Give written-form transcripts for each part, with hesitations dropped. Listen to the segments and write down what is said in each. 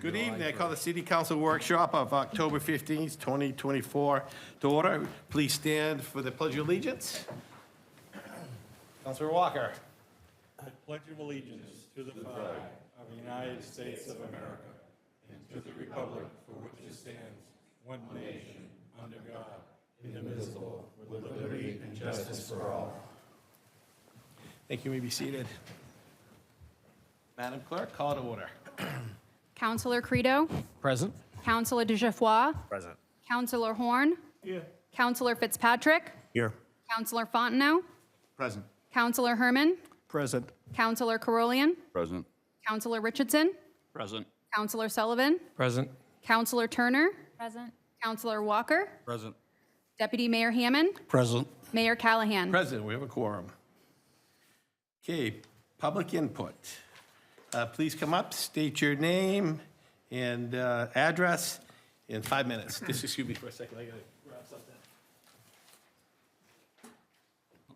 Good evening. I call the City Council workshop of October 15th, 2024 to order. Please stand for the Pledge of Allegiance. Councilor Walker. I pledge allegiance to the flag of the United States of America and to the republic for which it stands, one nation, under God, indivisible, with liberty and justice for all. Thank you. You may be seated. Madam Clerk, call to order. Councilor Credo. Present. Councilor DeJeuffoy. Present. Councilor Horn. Here. Councilor Fitzpatrick. Here. Councilor Fontenot. Present. Councilor Herman. Present. Councilor Carolian. Present. Councilor Richardson. Present. Councilor Sullivan. Present. Councilor Turner. Present. Councilor Walker. Present. Deputy Mayor Hammond. Present. Mayor Callahan. Present. We have a quorum. Okay, public input. Please come up, state your name and address in 5 minutes. Just excuse me for a second. I gotta grab something.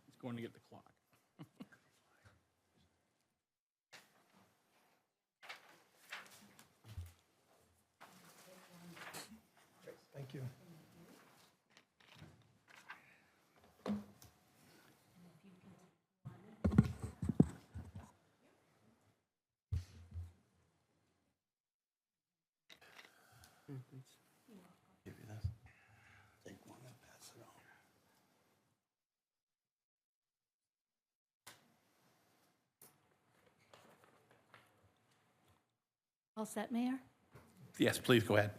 It's going to get the clock. Thank you. Give you this. Take one and pass it on. All set, Mayor? Yes, please go ahead.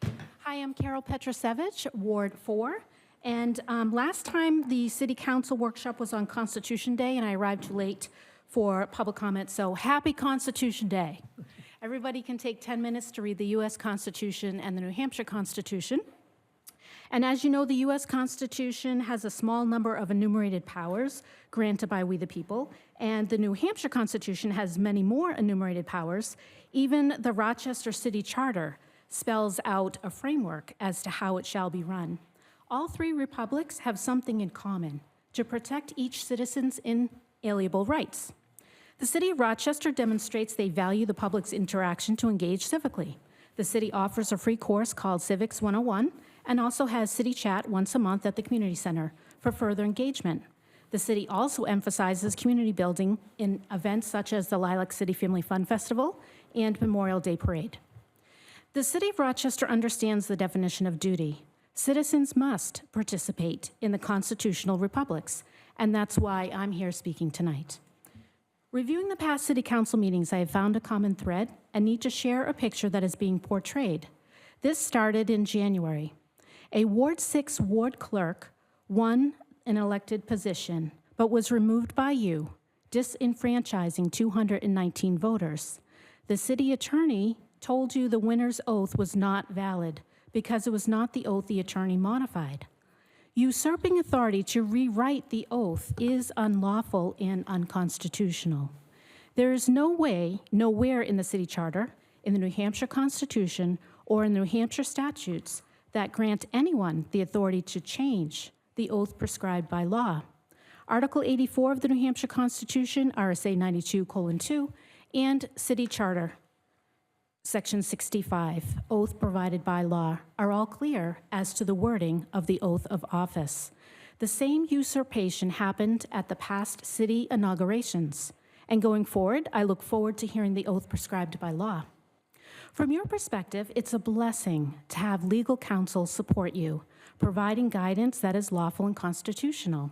Okay. Hi, I'm Carol Petrosevich, Ward 4. And last time the City Council workshop was on Constitution Day, and I arrived too late for public comment, so happy Constitution Day. Everybody can take 10 minutes to read the U.S. Constitution and the New Hampshire Constitution. And as you know, the U.S. Constitution has a small number of enumerated powers granted by we the people, and the New Hampshire Constitution has many more enumerated powers. Even the Rochester City Charter spells out a framework as to how it shall be run. All three republics have something in common: to protect each citizen's inalienable rights. The city of Rochester demonstrates they value the public's interaction to engage civically. The city offers a free course called Civics 101 and also has City Chat once a month at the Community Center for further engagement. The city also emphasizes community building in events such as the Lilac City Family Fun Festival and Memorial Day Parade. The city of Rochester understands the definition of duty. Citizens must participate in the constitutional republics, and that's why I'm here speaking tonight. Reviewing the past city council meetings, I have found a common thread and need to share a picture that is being portrayed. This started in January. A Ward 6 ward clerk won an elected position, but was removed by you, disenfranchising 219 voters. The city attorney told you the winner's oath was not valid because it was not the oath the attorney modified. Usurping authority to rewrite the oath is unlawful and unconstitutional. There is no way, nowhere in the city charter, in the New Hampshire Constitution, or in the New Hampshire statutes that grant anyone the authority to change the oath prescribed by law. Article 84 of the New Hampshire Constitution, RSA 92:2, and City Charter, Section 65, oath provided by law, are all clear as to the wording of the oath of office. The same usurpation happened at the past city inaugurations, and going forward, I look forward to hearing the oath prescribed by law. From your perspective, it's a blessing to have legal counsel support you, providing guidance that is lawful and constitutional.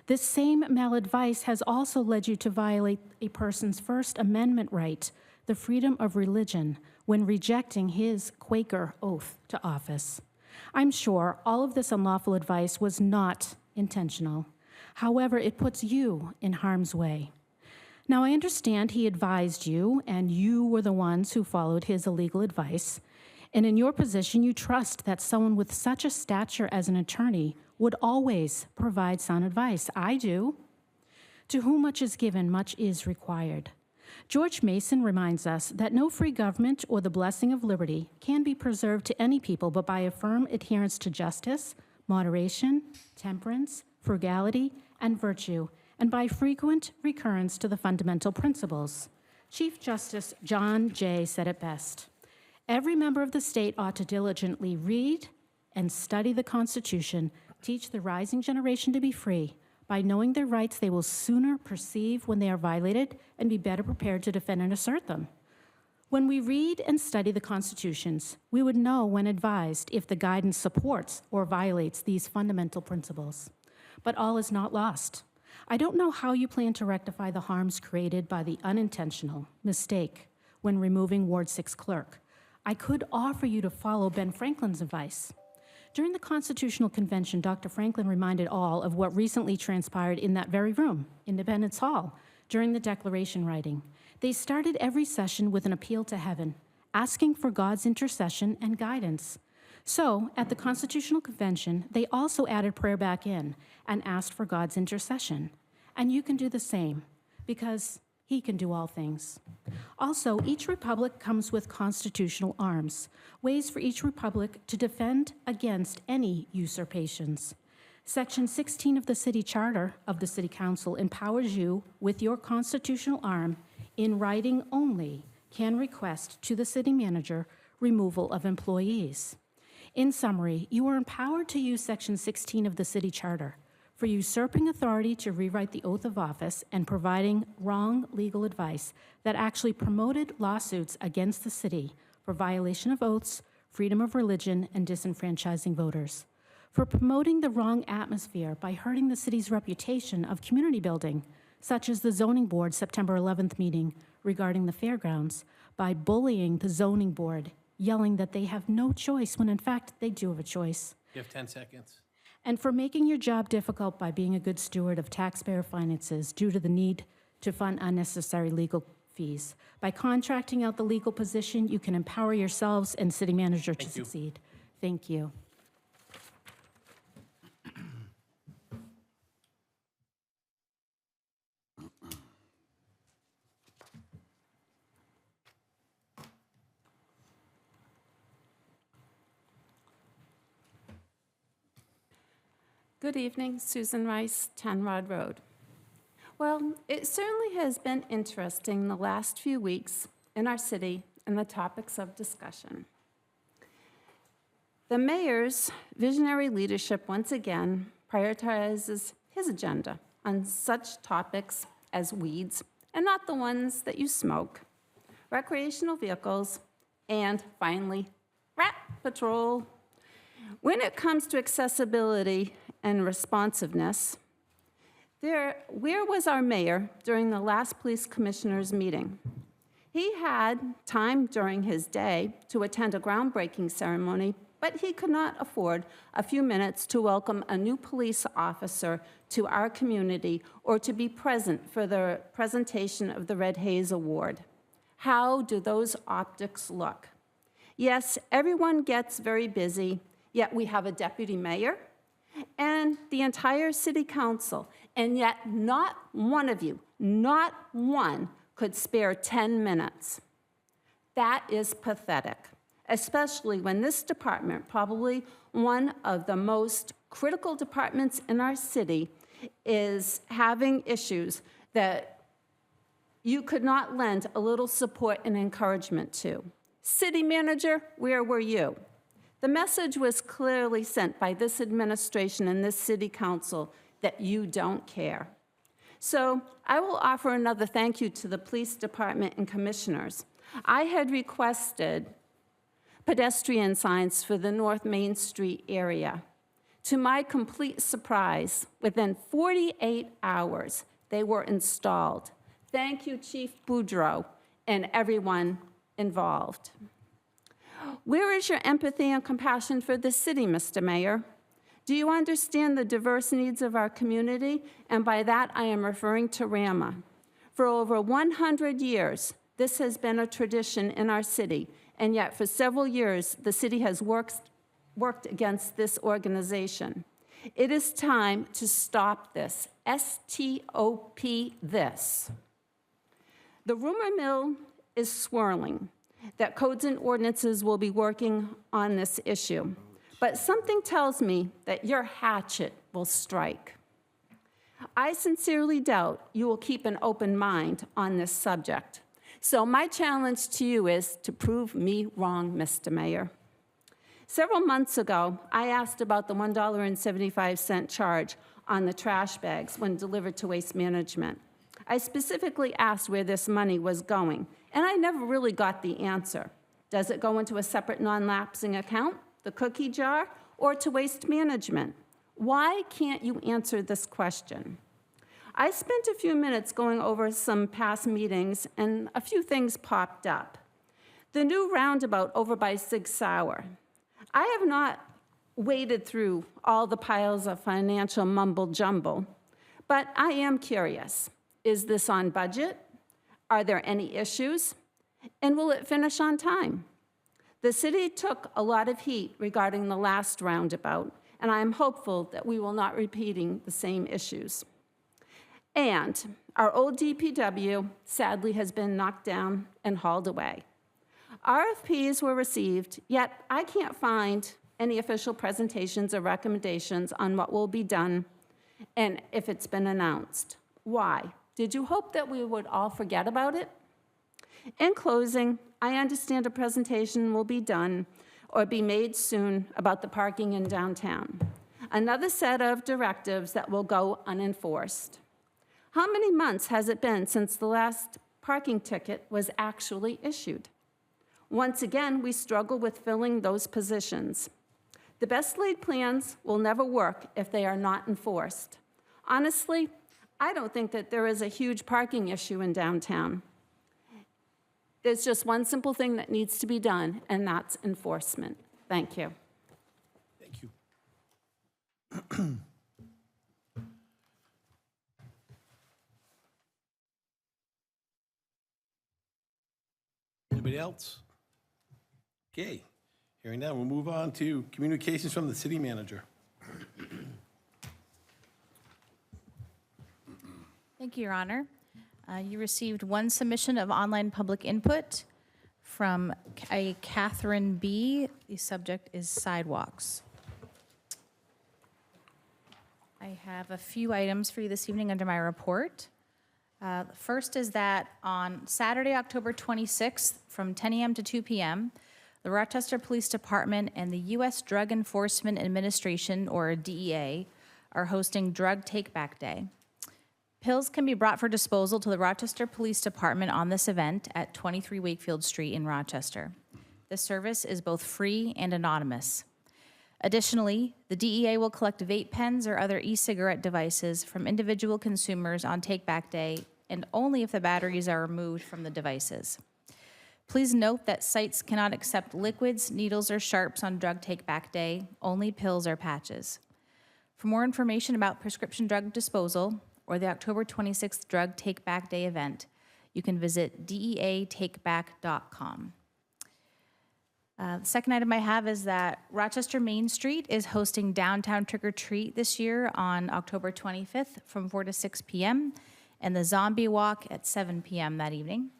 This same maladvice has also led you to violate a person's First Amendment right, the freedom of religion, when rejecting his Quaker oath to office. I'm sure all of this unlawful advice was not intentional. However, it puts you in harm's way. Now, I understand he advised you, and you were the ones who followed his illegal advice. And in your position, you trust that someone with such a stature as an attorney would always provide sound advice. I do. To whom much is given, much is required. George Mason reminds us that no free government or the blessing of liberty can be preserved to any people but by a firm adherence to justice, moderation, temperance, frugality, and virtue, and by frequent recurrence to the fundamental principles. Chief Justice John Jay said it best: Every member of the state ought to diligently read and study the Constitution, teach the rising generation to be free. By knowing their rights, they will sooner perceive when they are violated and be better prepared to defend and assert them. When we read and study the constitutions, we would know when advised if the guidance supports or violates these fundamental principles. But all is not lost. I don't know how you plan to rectify the harms created by the unintentional mistake when removing Ward 6 clerk. I could offer you to follow Ben Franklin's advice. During the Constitutional Convention, Dr. Franklin reminded all of what recently transpired in that very room, Independence Hall, during the Declaration writing. They started every session with an appeal to heaven, asking for God's intercession and guidance. So, at the Constitutional Convention, they also added prayer back in and asked for God's intercession. And you can do the same, because He can do all things. Also, each republic comes with constitutional arms, ways for each republic to defend against any usurpations. Section 16 of the City Charter of the City Council empowers you with your constitutional arm in writing only can request to the city manager removal of employees. In summary, you are empowered to use Section 16 of the City Charter for usurping authority to rewrite the oath of office and providing wrong legal advice that actually promoted lawsuits against the city for violation of oaths, freedom of religion, and disenfranchising voters. For promoting the wrong atmosphere by hurting the city's reputation of community building, such as the zoning board September 11th meeting regarding the fairgrounds, by bullying the zoning board, yelling that they have no choice when in fact they do have a choice. You have 10 seconds. And for making your job difficult by being a good steward of taxpayer finances due to the need to fund unnecessary legal fees. By contracting out the legal position, you can empower yourselves and city manager to Thank you. succeed. Thank you. Good evening, Susan Rice, 10 Rod Road. Well, it certainly has been interesting the last few weeks in our city and the topics of discussion. The mayor's visionary leadership once again prioritizes his agenda on such topics as weeds, and not the ones that you smoke, recreational vehicles, and finally, rat patrol. When it comes to accessibility and responsiveness, where was our mayor during the last police commissioners meeting? He had time during his day to attend a groundbreaking ceremony, but he could not afford a few minutes to welcome a new police officer to our community or to be present for the presentation of the Red Haze Award. How do those optics look? Yes, everyone gets very busy, yet we have a deputy mayor and the entire city council, and yet not one of you, not one, could spare 10 minutes. That is pathetic, especially when this department, probably one of the most critical departments in our city, is having issues that you could not lend a little support and encouragement to. City manager, where were you? The message was clearly sent by this administration and this city council that you don't care. So I will offer another thank you to the police department and commissioners. I had requested pedestrian signs for the North Main Street area. To my complete surprise, within 48 hours, they were installed. Thank you, Chief Boudreau, and everyone involved. Where is your empathy and compassion for the city, Mr. Mayor? Do you understand the diverse needs of our community? And by that, I am referring to RAMA. For over 100 years, this has been a tradition in our city, and yet for several years, the city has worked against this organization. It is time to stop this, S-T-O-P this. The rumor mill is swirling that codes and ordinances will be working on this issue. But something tells me that your hatchet will strike. I sincerely doubt you will keep an open mind on this subject. So my challenge to you is to prove me wrong, Mr. Mayor. Several months ago, I asked about the $1.75 charge on the trash bags when delivered to Waste Management. I specifically asked where this money was going, and I never really got the answer. Does it go into a separate non-lapsing account, the cookie jar, or to Waste Management? Why can't you answer this question? I spent a few minutes going over some past meetings, and a few things popped up. The new roundabout over by Sig Sauer. I have not waded through all the piles of financial mumble-jumble, but I am curious. Is this on budget? Are there any issues? And will it finish on time? The city took a lot of heat regarding the last roundabout, and I am hopeful that we will not repeating the same issues. And our old DPW sadly has been knocked down and hauled away. RFPs were received, yet I can't find any official presentations or recommendations on what will be done and if it's been announced. Why? Did you hope that we would all forget about it? In closing, I understand a presentation will be done or be made soon about the parking in downtown. Another set of directives that will go unenforced. How many months has it been since the last parking ticket was actually issued? Once again, we struggle with filling those positions. The best laid plans will never work if they are not enforced. Honestly, I don't think that there is a huge parking issue in downtown. There's just one simple thing that needs to be done, and that's enforcement. Thank you. Thank you. Anybody else? Okay, hearing none, we'll move on to communications from the city manager. Thank you, Your Honor. You received one submission of online public input from a Catherine B. The subject is sidewalks. I have a few items for you this evening under my report. The first is that on Saturday, October 26th, from 10 a.m. to 2 p.m., the Rochester Police Department and the U.S. Drug Enforcement Administration, or DEA, are hosting Drug Take-Back Day. Pills can be brought for disposal to the Rochester Police Department on this event at 23 Wakefield Street in Rochester. This service is both free and anonymous. Additionally, the DEA will collect vape pens or other e-cigarette devices from individual consumers on Take-Back Day, and only if the batteries are removed from the devices. Please note that sites cannot accept liquids, needles, or sharps on Drug Take-Back Day, only pills or patches. For more information about prescription drug disposal or the October 26th Drug Take-Back Day event, you can visit deatakeback.com. The second item I have is that Rochester Main Street is hosting Downtown Trick or Treat this year on October 25th from 4 to 6 p.m. and the Zombie Walk at 7 p.m. that evening.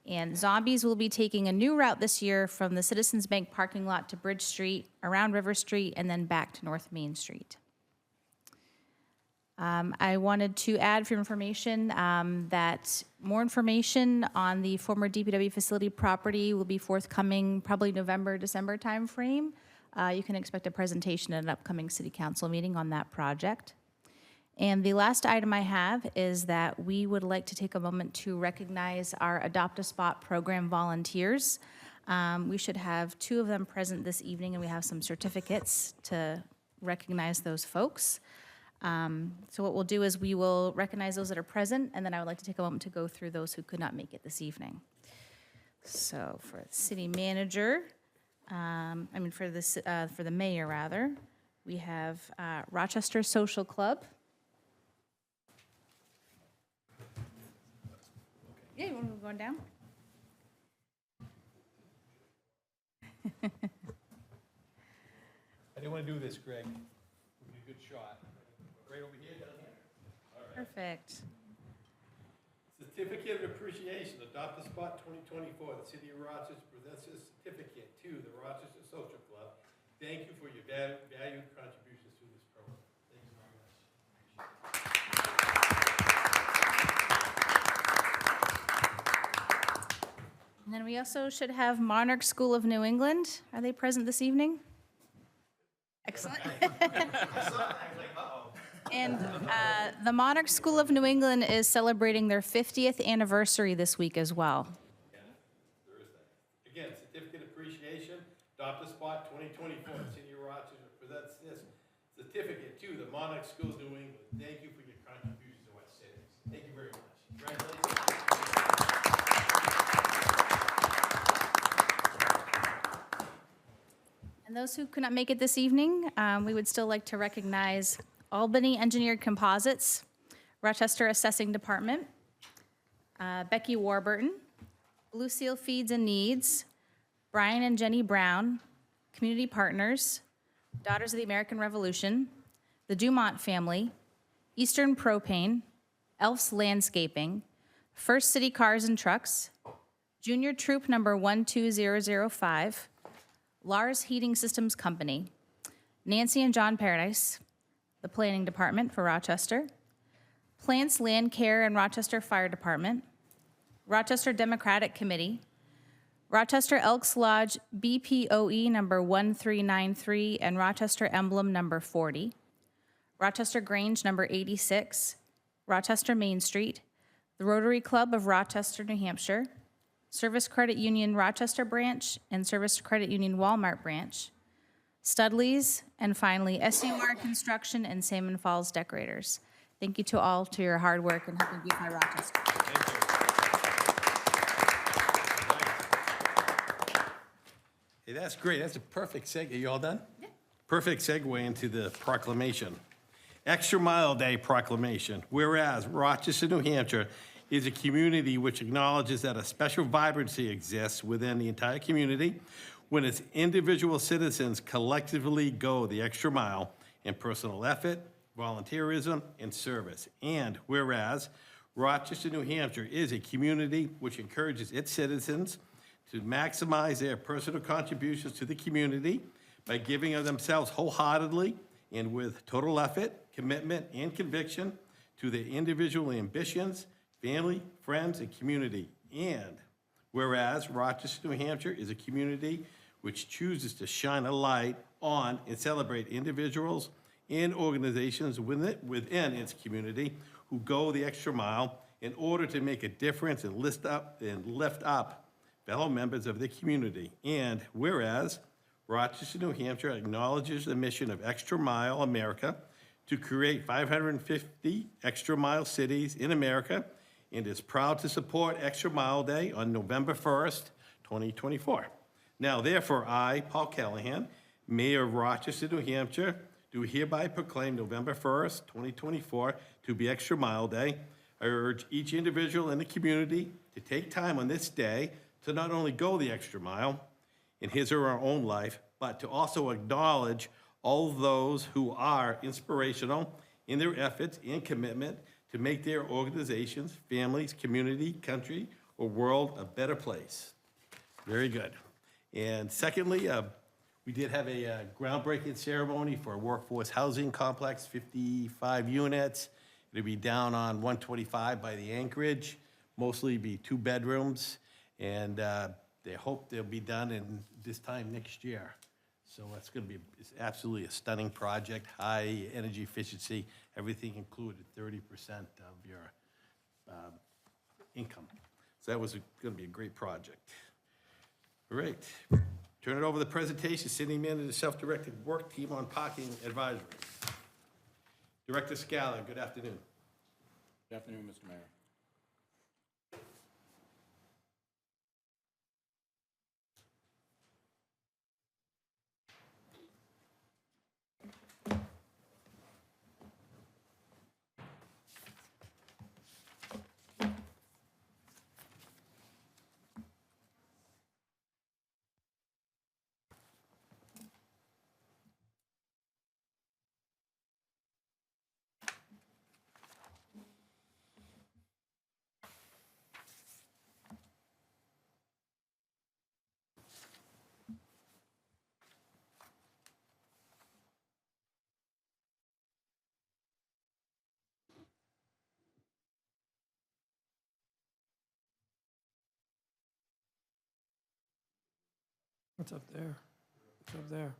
And zombies will be taking a new route this year from the Citizens Bank parking lot to Bridge Street, around River Street, and then back to North Main Street. I wanted to add for information that more information on the former DPW facility property will be forthcoming probably November, December timeframe. You can expect a presentation at an upcoming city council meeting on that project. And the last item I have is that we would like to take a moment to recognize our Adopt a Spot program volunteers. We should have 2 of them present this evening, and we have some certificates to recognize those folks. So what we'll do is we will recognize those that are present, and then I would like to take a moment to go through those who could not make it this evening. So for the city manager, for the mayor rather, we have Rochester Social Club. Yeah, you want to go down? I didn't want to do this, Greg. Give me a good shot. Right over here, down here. All right. Perfect. Certificate of Appreciation, Adopt a Spot 2024. The City of Rochester presents a certificate to the Rochester Social Club. Thank you for your valued contributions to this program. Thank you very much. And then we also should have Monarch School of New England. Are they present this evening? Excellent. And the Monarch School of New England is celebrating their 50th anniversary this week as well. Again, certificate appreciation, Adopt a Spot 2024. City of Rochester presents this certificate to the Monarch Schools New England. Thank you for your contributions to our city. Thank you very much. Congratulations. And those who could not make it this evening, we would still like to recognize Albany Engineered Composites, Rochester Assessing Department, Becky Warburton, Blue Seal Feeds and Needs, Brian and Jenny Brown, Community Partners, Daughters of the American Revolution, the Dumont Family, Eastern Propane, Elf's Landscaping, First City Cars and Trucks, Junior Troop Number 12005, Lars Heating Systems Company, Nancy and John Paradise, the Planning Department for Rochester, Plants Land Care and Rochester Fire Department, Rochester Democratic Committee, Rochester Elks Lodge BPOE number 1393 and Rochester Emblem number 40, Rochester Grange number 86, Rochester Main Street, the Rotary Club of Rochester, New Hampshire, Service Credit Union Rochester Branch and Service Credit Union Walmart Branch, Studley's, and finally SUR Construction and Salmon Falls Decorators. Thank you to all to your hard work and helping beautify Rochester. Hey, that's great. That's a perfect segue. You all done? Yeah. Perfect segue into the proclamation. Extra Mile Day proclamation. Whereas Rochester, New Hampshire is a community which acknowledges that a special vibrancy exists within the entire community when its individual citizens collectively go the extra mile in personal effort, volunteerism, and service. And whereas Rochester, New Hampshire is a community which encourages its citizens to maximize their personal contributions to the community by giving of themselves wholeheartedly and with total effort, commitment, and conviction to their individual ambitions, family, friends, and community. And whereas Rochester, New Hampshire is a community which chooses to shine a light on and celebrate individuals and organizations within its community who go the extra mile in order to make a difference and lift up fellow members of the community. And whereas Rochester, New Hampshire acknowledges the mission of Extra Mile America to create 550 extra mile cities in America and is proud to support Extra Mile Day on November 1st, 2024. Now, therefore, I, Paul Callahan, Mayor of Rochester, New Hampshire, do hereby proclaim November 1st, 2024 to be Extra Mile Day. I urge each individual in the community to take time on this day to not only go the extra mile in his or her own life, but to also acknowledge all those who are inspirational in their efforts and commitment to make their organizations, families, community, country, or world a better place. Very good. And secondly, we did have a groundbreaking ceremony for a workforce housing complex, 55 units. It'll be down on 125 by the Anchorage, mostly be 2 bedrooms, and they hope they'll be done in this time next year. So it's going to be absolutely a stunning project, high energy efficiency, everything included, 30% of your income. So that was going to be a great project. All right, turn it over to the presentation, City Manager, Self-Directed Work Team on Parking Advisory. Director Scala, good afternoon. Good afternoon, Mr. Mayor. It's up there. It's up there.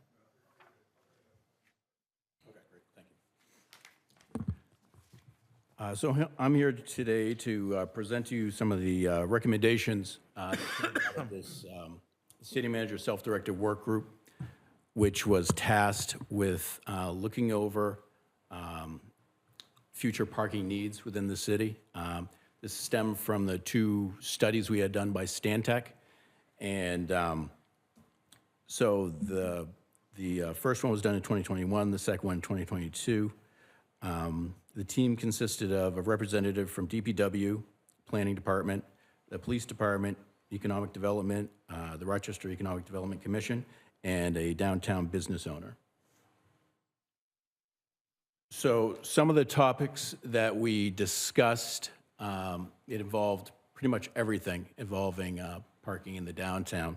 So I'm here today to present to you some of the recommendations that came out of this city manager self-directed work group, which was tasked with looking over future parking needs within the city. This stemmed from the 2 studies we had done by Stantec. And so the first one was done in 2021, the second one in 2022. The team consisted of a representative from DPW, Planning Department, the Police Department, Economic Development, the Rochester Economic Development Commission, and a downtown business owner. So some of the topics that we discussed, it involved pretty much everything involving parking in the downtown.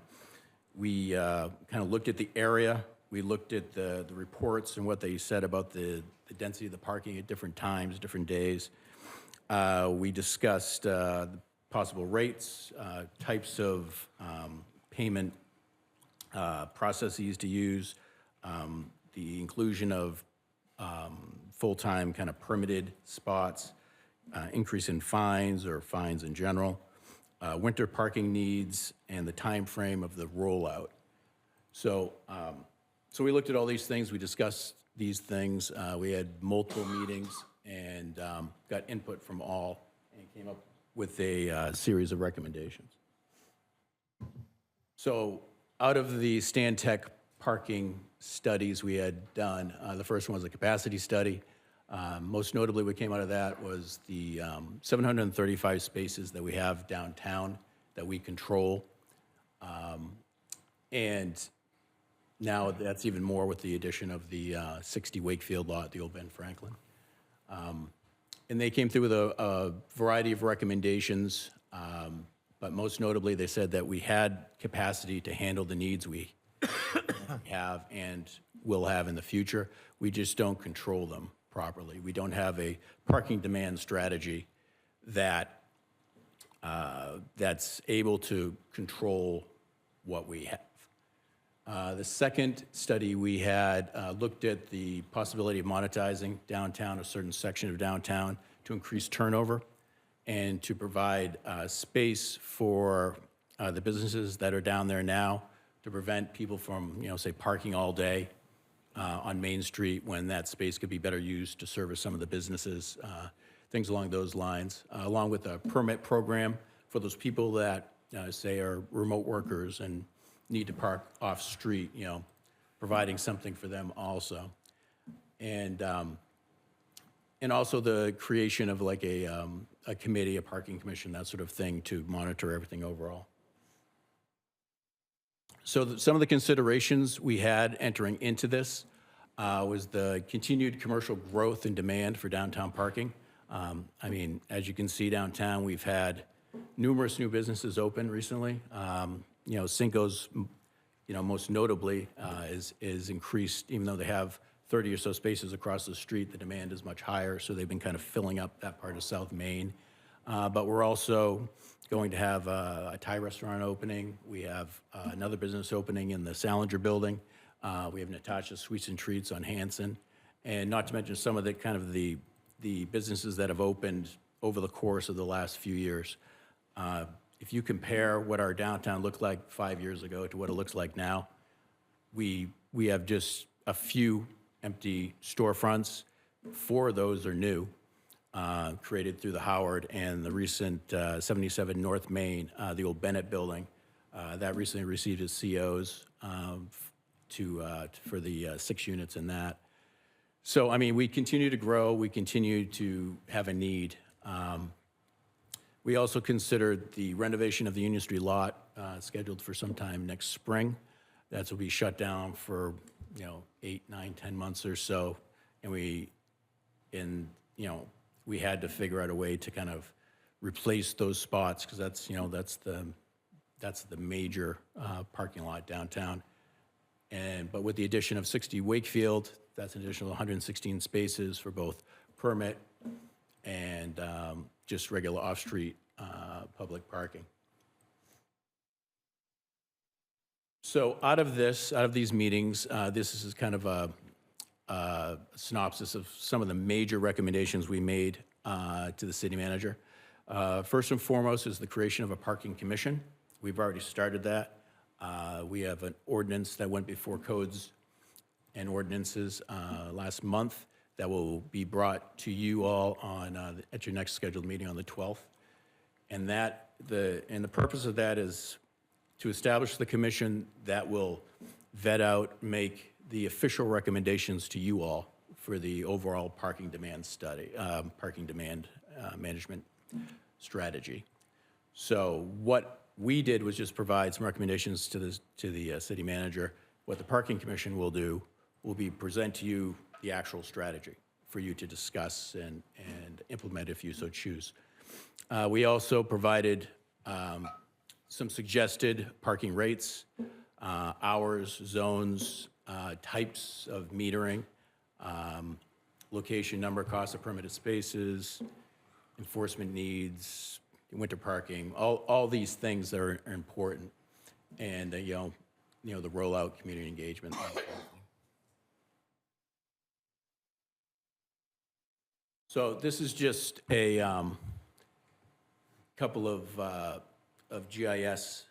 We kind of looked at the area. We looked at the reports and what they said about the density of the parking at different times, different days. We discussed the possible rates, types of payment processes to use, the inclusion of full-time kind of permitted spots, increase in fines or fines in general, winter parking needs, and the time frame of the rollout. So we looked at all these things. We discussed these things. We had multiple meetings and got input from all and came up with a series of recommendations. So out of the Stantec parking studies we had done, the first one was a capacity study. Most notably, what came out of that was the 735 spaces that we have downtown that we control. And now that's even more with the addition of the 60 Wakefield lot, the old Ben Franklin. And they came through with a variety of recommendations, but most notably, they said that we had capacity to handle the needs we have and will have in the future. We just don't control them properly. We don't have a parking demand strategy that that's able to control what we have. The second study we had looked at the possibility of monetizing downtown, a certain section of downtown, to increase turnover and to provide space for the businesses that are down there now to prevent people from, say, parking all day on Main Street when that space could be better used to service some of the businesses, things along those lines, along with a permit program for those people that, say, are remote workers and need to park off-street, providing something for them also. And also the creation of like a committee, a parking commission, that sort of thing to monitor everything overall. So some of the considerations we had entering into this was the continued commercial growth and demand for downtown parking. I mean, as you can see downtown, we've had numerous new businesses open recently. Cinco's, most notably, is increased, even though they have 30 or so spaces across the street, the demand is much higher, so they've been kind of filling up that part of South Main. But we're also going to have a Thai restaurant opening. We have another business opening in the Salinger building. We have Natasha's Sweets and Treats on Hanson. And not to mention some of the kind of the businesses that have opened over the course of the last few years. If you compare what our downtown looked like 5 years ago to what it looks like now, we have just a few empty storefronts. 4 of those are new, created through the Howard and the recent 77 North Main, the old Bennett building, that recently received its COs for the 6 units in that. So, I mean, we continue to grow. We continue to have a need. We also considered the renovation of the Union Street lot, scheduled for sometime next spring. That will be shut down for, 8, 9, 10 months or so. And we had to figure out a way to kind of replace those spots because that's the major parking lot downtown. But with the addition of 60 Wakefield, that's an additional 116 spaces for both permit and just regular off-street public parking. So out of these meetings, this is kind of a synopsis of some of the major recommendations we made to the city manager. First and foremost is the creation of a parking commission. We've already started that. We have an ordinance that went before codes and ordinances last month that will be brought to you all at your next scheduled meeting on the 12th. And the purpose of that is to establish the commission that will vet out, make the official recommendations to you all for the overall parking demand study, parking demand management strategy. So what we did was just provide some recommendations to the city manager. What the parking commission will do will be present to you the actual strategy for you to discuss and implement if you so choose. We also provided some suggested parking rates, hours, zones, types of metering, location, number, cost of permitted spaces, enforcement needs, winter parking, all these things that are important, and the rollout, community engagement. So this is just a couple of GIS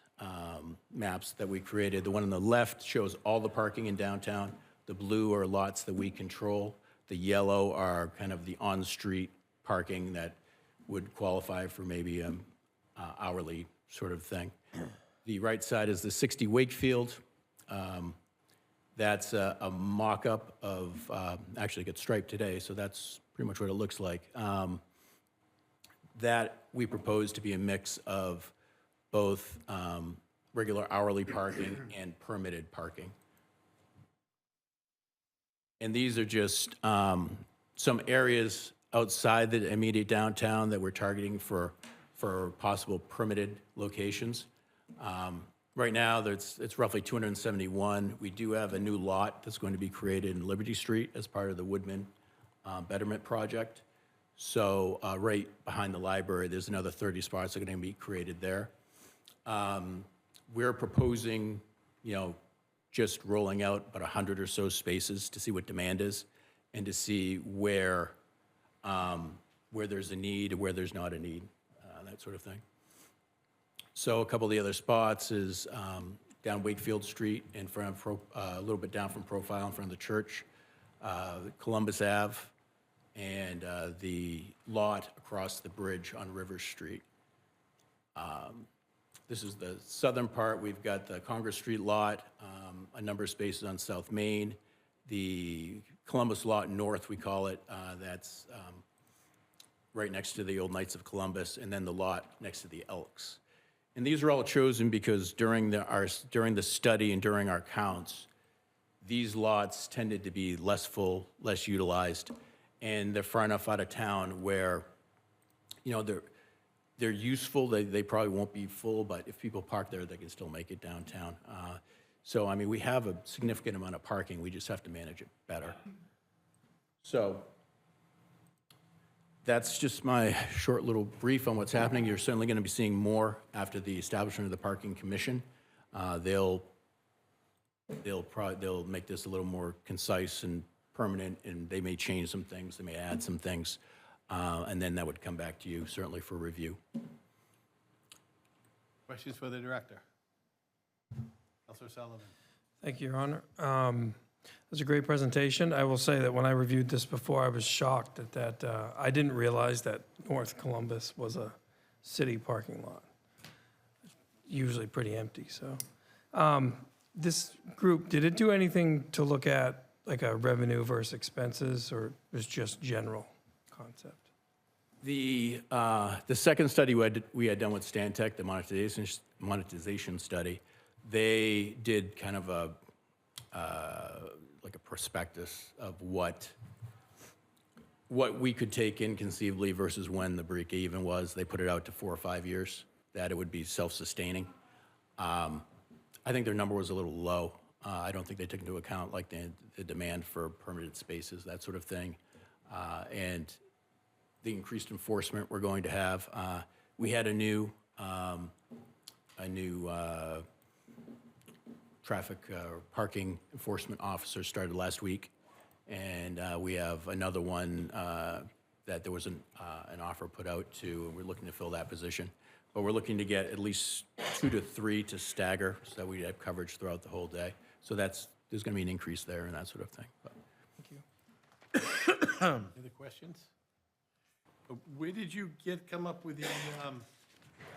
maps that we created. The one on the left shows all the parking in downtown. The blue are lots that we control. The yellow are kind of the on-street parking that would qualify for maybe hourly sort of thing. The right side is the 60 Wakefield. That's a mock-up of, actually it gets striped today, so that's pretty much what it looks like. That we propose to be a mix of both regular hourly parking and permitted parking. And these are just some areas outside the immediate downtown that we're targeting for possible permitted locations. Right now, it's roughly 271. We do have a new lot that's going to be created in Liberty Street as part of the Woodman Betterment Project. So right behind the library, there's another 30 spots that are going to be created there. We're proposing, just rolling out about 100 or so spaces to see what demand is and to see where there's a need, where there's not a need, that sort of thing. So a couple of the other spots is down Wakefield Street in front of, a little bit down from Profile in front of the church, Columbus Ave, and the lot across the bridge on River Street. This is the southern part. We've got the Congress Street lot, a number of spaces on South Main, the Columbus lot north, we call it, that's right next to the old Knights of Columbus, and then the lot next to the Elks. And these are all chosen because during the study and during our counts, these lots tended to be less full, less utilized, and they're far enough out of town where, they're useful. They probably won't be full, but if people park there, they can still make it downtown. So, we have a significant amount of parking. We just have to manage it better. So that's just my short little brief on what's happening. You're certainly going to be seeing more after the establishment of the Parking Commission. They'll make this a little more concise and permanent, and they may change some things, they may add some things, and then that would come back to you, certainly for review. Questions for the director? Councilor Sullivan. Thank you, Your Honor. It was a great presentation. I will say that when I reviewed this before, I was shocked that I didn't realize that North Columbus was a city parking lot. Usually pretty empty, so. This group, did it do anything to look at like a revenue versus expenses, or was just general concept? The second study we had done with Stantec, the monetization study, they did kind of like a prospectus of what we could take in conceivably versus when the break even was. They put it out to 4 or 5 years, that it would be self-sustaining. I think their number was a little low. I don't think they took into account like the demand for permitted spaces, that sort of thing, and the increased enforcement we're going to have. We had a new traffic parking enforcement officer started last week. And we have another one that there was an offer put out to, and we're looking to fill that position. But we're looking to get at least 2 to 3 to stagger so that we have coverage throughout the whole day. So there's going to be an increase there and that sort of thing. But Any other questions? Where did you come up with the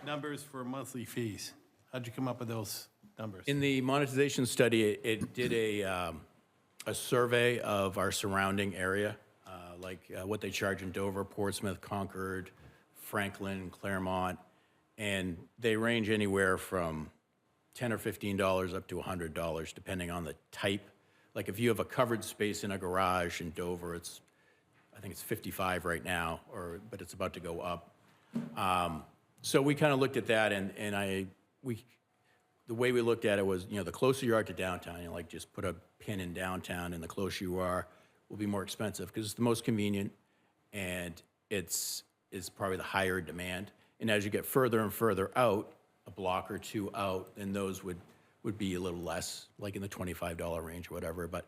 numbers for monthly fees? How'd you come up with those numbers? in the monetization study, it did a survey of our surrounding area, what they charge in Dover, Portsmouth, Concord, Franklin, Claremont, and they range anywhere from $10 or $15 up to $100, depending on the type. Like if you have a covered space in a garage in Dover, I think it's 55 right now, but it's about to go up. So we kind of looked at that, and the way we looked at it was, the closer you are to downtown, just put a pin in downtown, and the closer you are, will be more expensive because it's the most convenient, and it's probably the higher demand. And as you get further and further out, a block or two out, then those would be a little less, like in the $25 range or whatever. But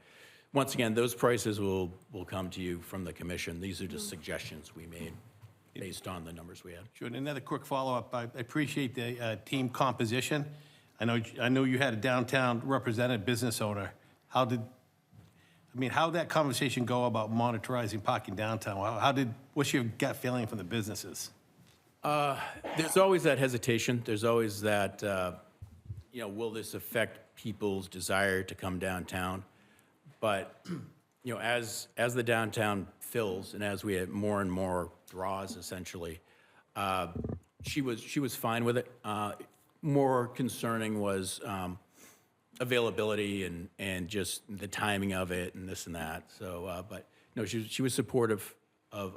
once again, those prices will come to you from the commission. These are just suggestions we made based on the numbers we had. Sure, and another quick follow-up. I appreciate the team composition. I know you had a downtown represented business owner. How'd that conversation go about monitoring parking downtown? What's your gut feeling from the businesses? There's always that hesitation. There's always that, will this affect people's desire to come downtown? But, as the downtown fills and as we have more and more draws, essentially, she was fine with it. More concerning was availability and just the timing of it and this and that. So, but no, she was supportive of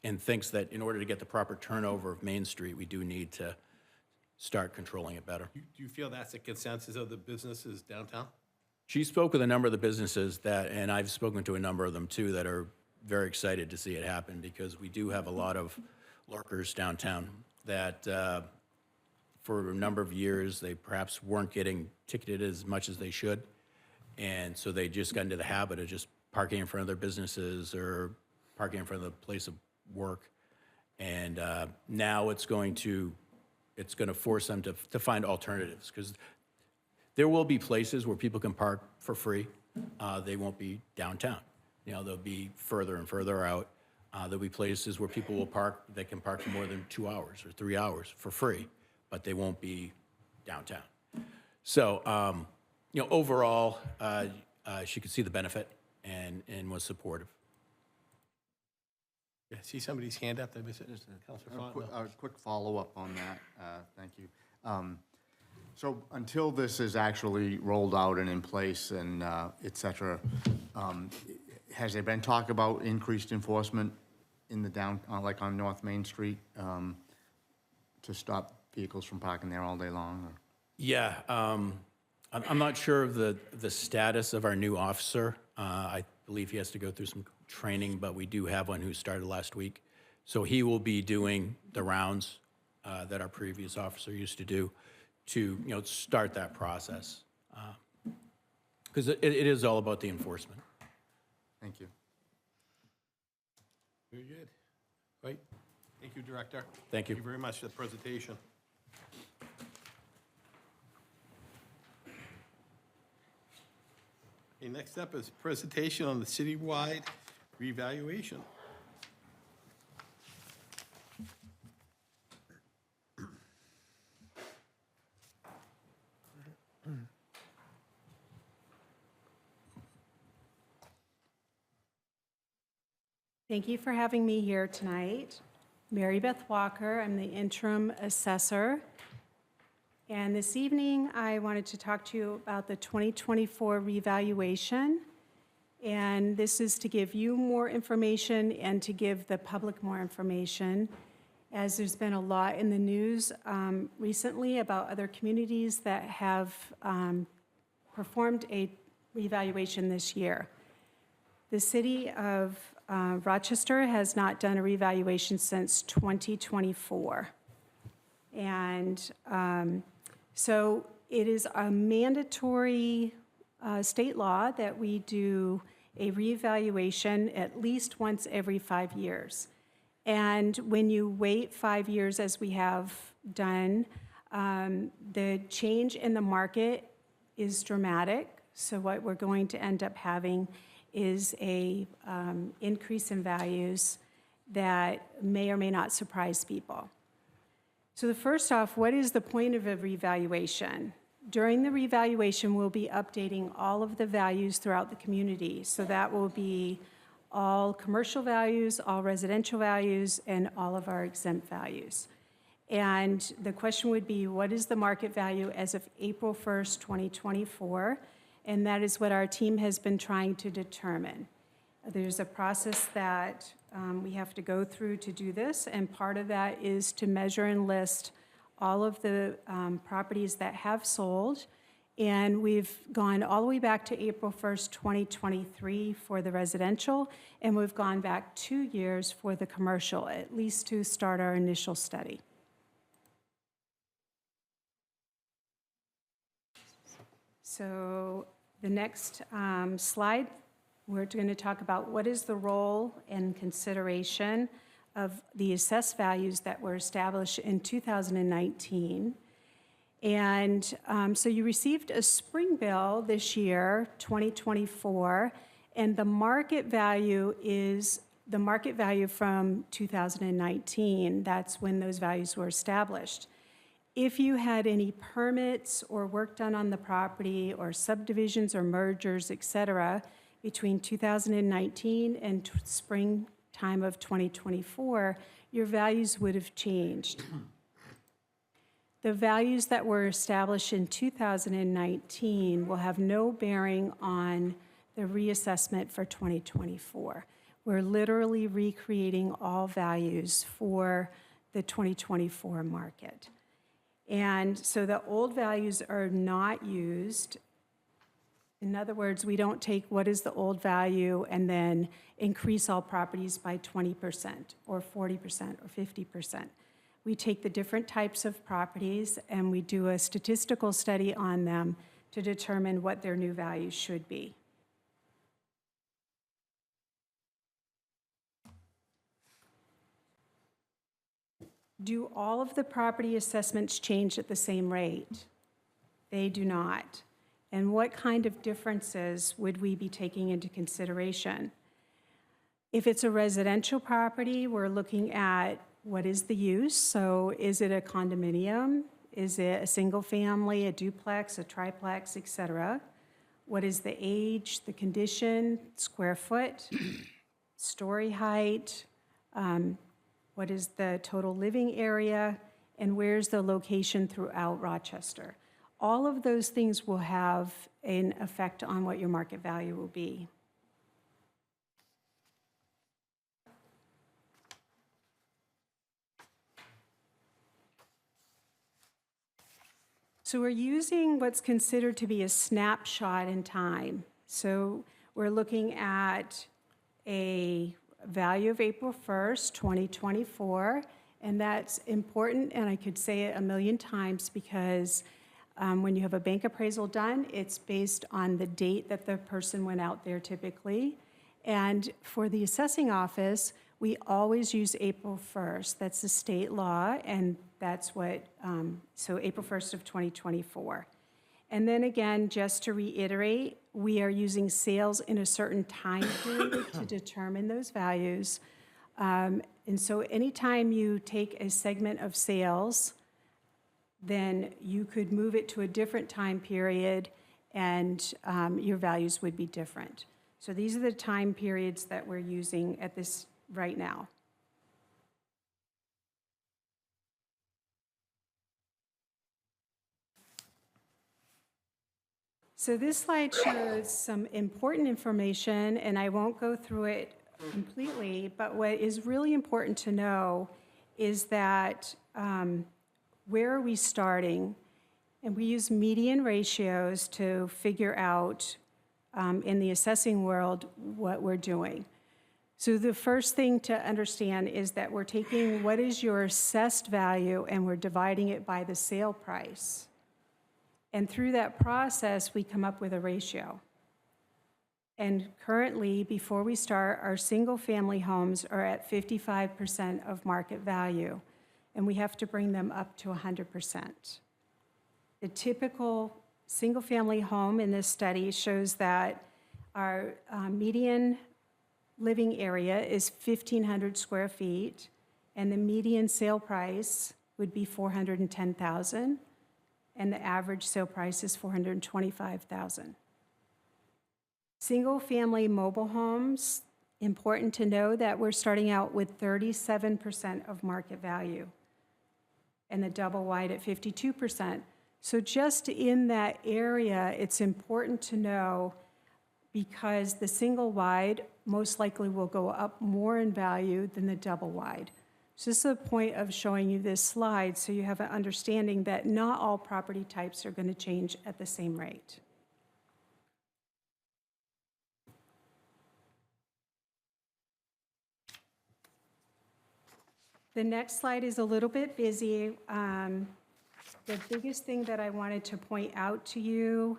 and thinks that in order to get the proper turnover of Main Street, we do need to start controlling it better. Do you feel that's a consensus of the businesses downtown? She spoke with a number of the businesses and I've spoken to a number of them too, that are very excited to see it happen because we do have a lot of lurkers downtown that for a number of years, they perhaps weren't getting ticketed as much as they should. And so they just got into the habit of just parking in front of their businesses or parking in front of the place of work. And now it's going to force them to find alternatives because there will be places where people can park for free. They won't be downtown. They'll be further and further out. There'll be places where people will park, they can park for more than 2 hours or 3 hours for free, but they won't be downtown. So, overall, she could see the benefit and was supportive. Yeah, see somebody's hand up there, Councilor Fontenot. A quick follow-up on that. Thank you. So until this is actually rolled out and in place and et cetera, has there been talk about increased enforcement in the like on North Main Street to stop vehicles from parking there all day long? Or? Yeah, I'm not sure of the status of our new officer. I believe he has to go through some training, but we do have one who started last week. So he will be doing the rounds that our previous officer used to do to start that process. Because it is all about the enforcement. Thank you. Very good. Right. Thank you, Director. Thank you. Thank you very much for the presentation. Okay, next up is presentation on the citywide revaluation. Thank you for having me here tonight. Mary Beth Walker, I'm the interim assessor. And this evening, I wanted to talk to you about the 2024 revaluation. And this is to give you more information and to give the public more information, as there's been a lot in the news recently about other communities that have performed a revaluation this year. The city of Rochester has not done a revaluation since 2024. And so It is a mandatory state law that we do a reevaluation at least once every 5 years. And when you wait 5 years, as we have done, the change in the market is dramatic. So what we're going to end up having is a increase in values that may or may not surprise people. So first off, what is the point of a revaluation? During the revaluation, we'll be updating all of the values throughout the community. So that will be all commercial values, all residential values, and all of our exempt values. And the question would be, what is the market value as of April 1st, 2024? And that is what our team has been trying to determine. There's a process that we have to go through to do this, and part of that is to measure and list all of the properties that have sold. And we've gone all the way back to April 1st, 2023 for the residential, and we've gone back 2 years for the commercial, at least to start our initial study. So the next slide, we're going to talk about what is the role and consideration of the assessed values that were established in 2019. And so you received a spring bill this year, 2024, and the market value is the market value from 2019. That's when those values were established. If you had any permits or work done on the property or subdivisions or mergers, et cetera, between 2019 and springtime of 2024, your values would have changed. The values that were established in 2019 will have no bearing on the reassessment for 2024. We're literally recreating all values for the 2024 market. And so the old values are not used. In other words, we don't take what is the old value and then increase all properties by 20% or 40% or 50%. We take the different types of properties and we do a statistical study on them to determine what their new values should be. Do all of the property assessments change at the same rate? They do not. And what kind of differences would we be taking into consideration? If it's a residential property, we're looking at what is the use. So is it a condominium? Is it a single family, a duplex, a triplex, et cetera? What is the age, the condition, square foot, story height? What is the total living area? And where's the location throughout Rochester? All of those things will have an effect on what your market value will be. So we're using what's considered to be a snapshot in time. So we're looking at a value of April 1st, 2024, and that's important, and I could say it a million times because when you have a bank appraisal done, it's based on the date that the person went out there typically. And for the assessing office, we always use April 1st. That's the state law, and that's what, so April 1st of 2024. And then again, just to reiterate, we are using sales in a certain time period to determine those values. And so anytime you take a segment of sales, then you could move it to a different time period and your values would be different. So these are the time periods that we're using at this right now. So this slide shows some important information, and I won't go through it completely, but what is really important to know is that where are we starting? And we use median ratios to figure out in the assessing world what we're doing. So the first thing to understand is that we're taking what is your assessed value and we're dividing it by the sale price. And through that process, we come up with a ratio. And currently, before we start, our single-family homes are at 55% of market value, and we have to bring them up to 100%. The typical single-family home in this study shows that our median living area is 1,500 square feet, and the median sale price would be $410,000, and the average sale price is $425,000. Single-family mobile homes, important to know that we're starting out with 37% of market value, and the double wide at 52%. So just in that area, it's important to know, because the single wide most likely will go up more in value than the double wide. So this is the point of showing you this slide, so you have an understanding that not all property types are going to change at the same rate. The next slide is a little bit busy. The biggest thing that I wanted to point out to you,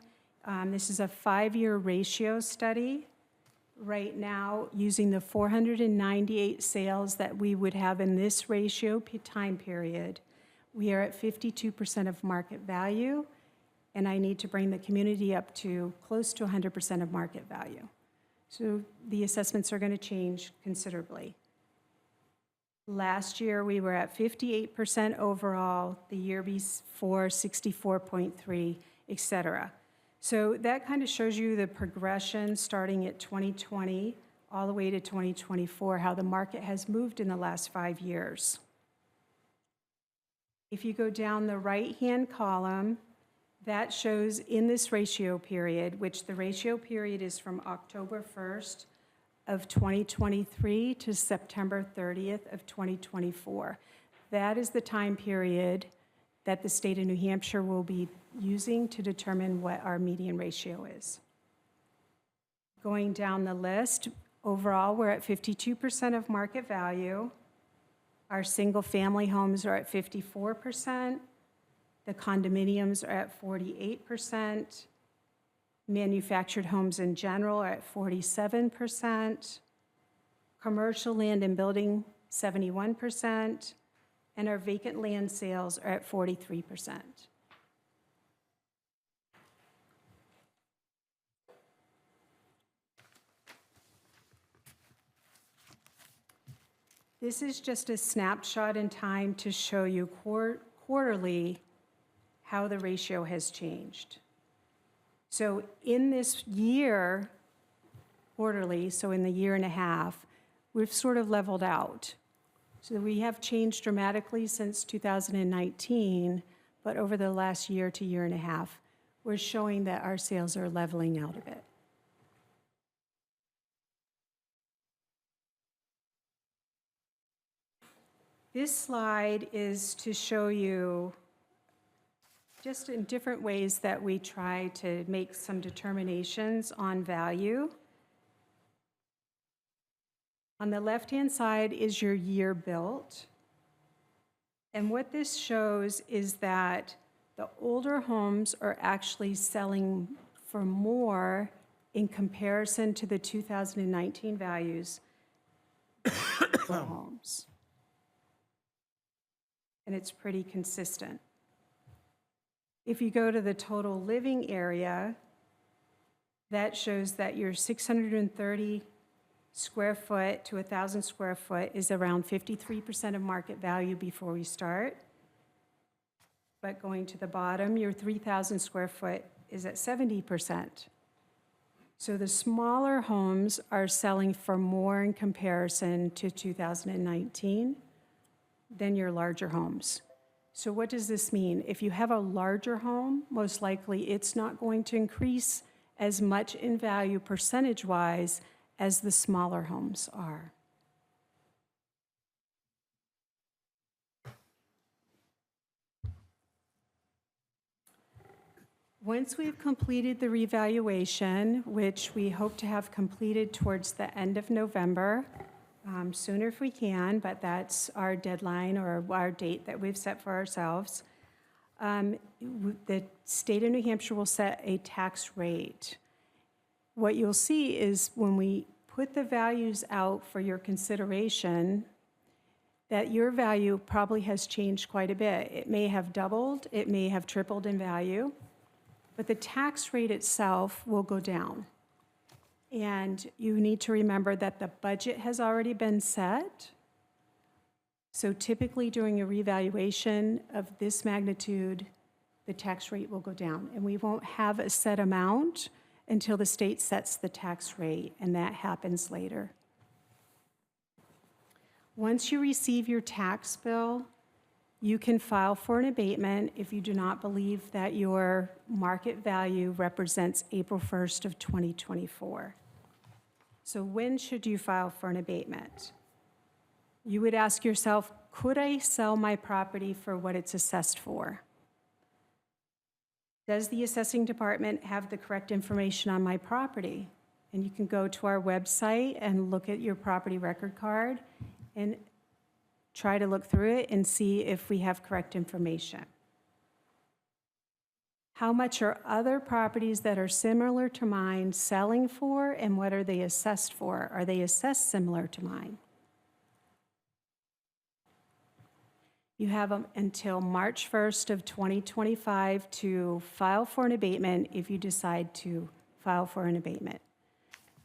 this is a 5-year ratio study. Right now, using the 498 sales that we would have in this ratio time period, we are at 52% of market value, and I need to bring the community up to close to 100% of market value. So the assessments are going to change considerably. Last year, we were at 58% overall, the year before 64.3, et cetera. So that kind of shows you the progression starting at 2020 all the way to 2024, how the market has moved in the last 5 years. If you go down the right-hand column, that shows in this ratio period, which the ratio period is from October 1st of 2023 to September 30th of 2024. That is the time period that the state of New Hampshire will be using to determine what our median ratio is. Going down the list, overall, we're at 52% of market value. Our single-family homes are at 54%. The condominiums are at 48%. Manufactured homes in general are at 47%. Commercial land and building, 71%. And our vacant land sales are at 43%. This is just a snapshot in time to show you quarterly how the ratio has changed. So in this year, quarterly, so in the year and a half, we've sort of leveled out. So we have changed dramatically since 2019, but over the last year to year and a half, we're showing that our sales are leveling out a bit. This slide is to show you just in different ways that we try to make some determinations on value. On the left-hand side is your year built. And what this shows is that the older homes are actually selling for more in comparison to the 2019 values for homes. And it's pretty consistent. If you go to the total living area, that shows that your 630 square foot to 1,000 square foot is around 53% of market value before we start. But going to the bottom, your 3,000 square foot is at 70%. So the smaller homes are selling for more in comparison to 2019 than your larger homes. So what does this mean? If you have a larger home, most likely it's not going to increase as much in value percentage-wise as the smaller homes are. Once we've completed the revaluation, which we hope to have completed towards the end of November, sooner if we can, but that's our deadline or our date that we've set for ourselves. The state of New Hampshire will set a tax rate. What you'll see is when we put the values out for your consideration, that your value probably has changed quite a bit. It may have doubled, it may have tripled in value, but the tax rate itself will go down. And you need to remember that the budget has already been set. So typically during a revaluation of this magnitude, the tax rate will go down. And we won't have a set amount until the state sets the tax rate, and that happens later. Once you receive your tax bill, you can file for an abatement if you do not believe that your market value represents April 1st of 2024. So when should you file for an abatement? You would ask yourself, could I sell my property for what it's assessed for? Does the assessing department have the correct information on my property? And you can go to our website and look at your property record card and try to look through it and see if we have correct information. How much are other properties that are similar to mine selling for, and what are they assessed for? Are they assessed similar to mine? You have until March 1st of 2025 to file for an abatement if you decide to file for an abatement.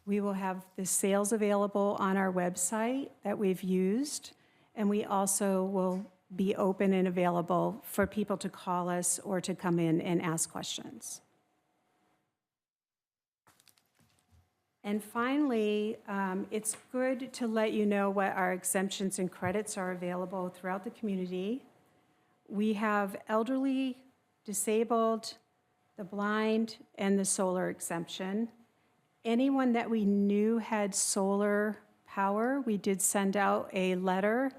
We will have the sales available on our website that we've used, and we also will be open and available for people to call us or to come in and ask questions. And finally, it's good to let you know what our exemptions and credits are available throughout the community. We have elderly, disabled, the blind, and the solar exemption. Anyone that we knew had solar power, we did send out a letter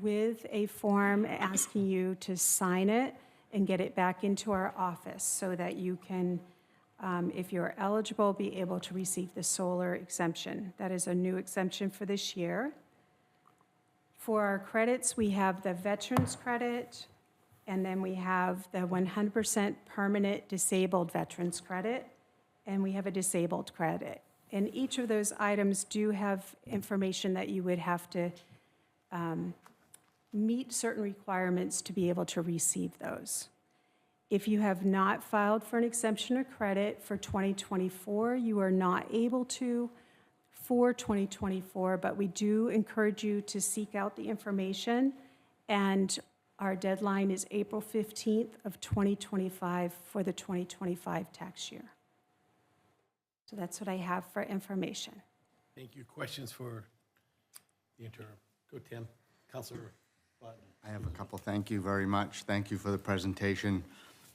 with a form asking you to sign it and get it back into our office so that you can, if you're eligible, be able to receive the solar exemption. That is a new exemption for this year. For our credits, we have the veterans credit, and then we have the 100% permanent disabled veterans credit, and we have a disabled credit. And each of those items do have information that you would have to meet certain requirements to be able to receive those. If you have not filed for an exemption or credit for 2024, you are not able to for 2024, but we do encourage you to seek out the information, and our deadline is April 15th of 2025 for the 2025 tax year. So that's what I have for information. Thank you. Questions for the interim? Go, Tim. Counselor Button. I have a couple. Thank you very much. Thank you for the presentation.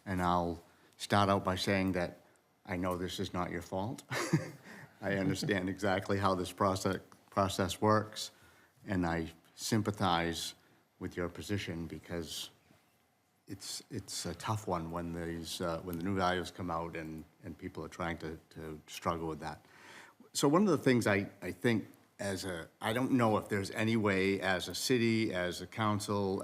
And I'll start out by saying that I know this is not your fault. I understand exactly how this process works, and I sympathize with your position because it's a tough one when when the new values come out and people are trying to struggle with that. So one of the things I think I don't know if there's any way as a city, as a council,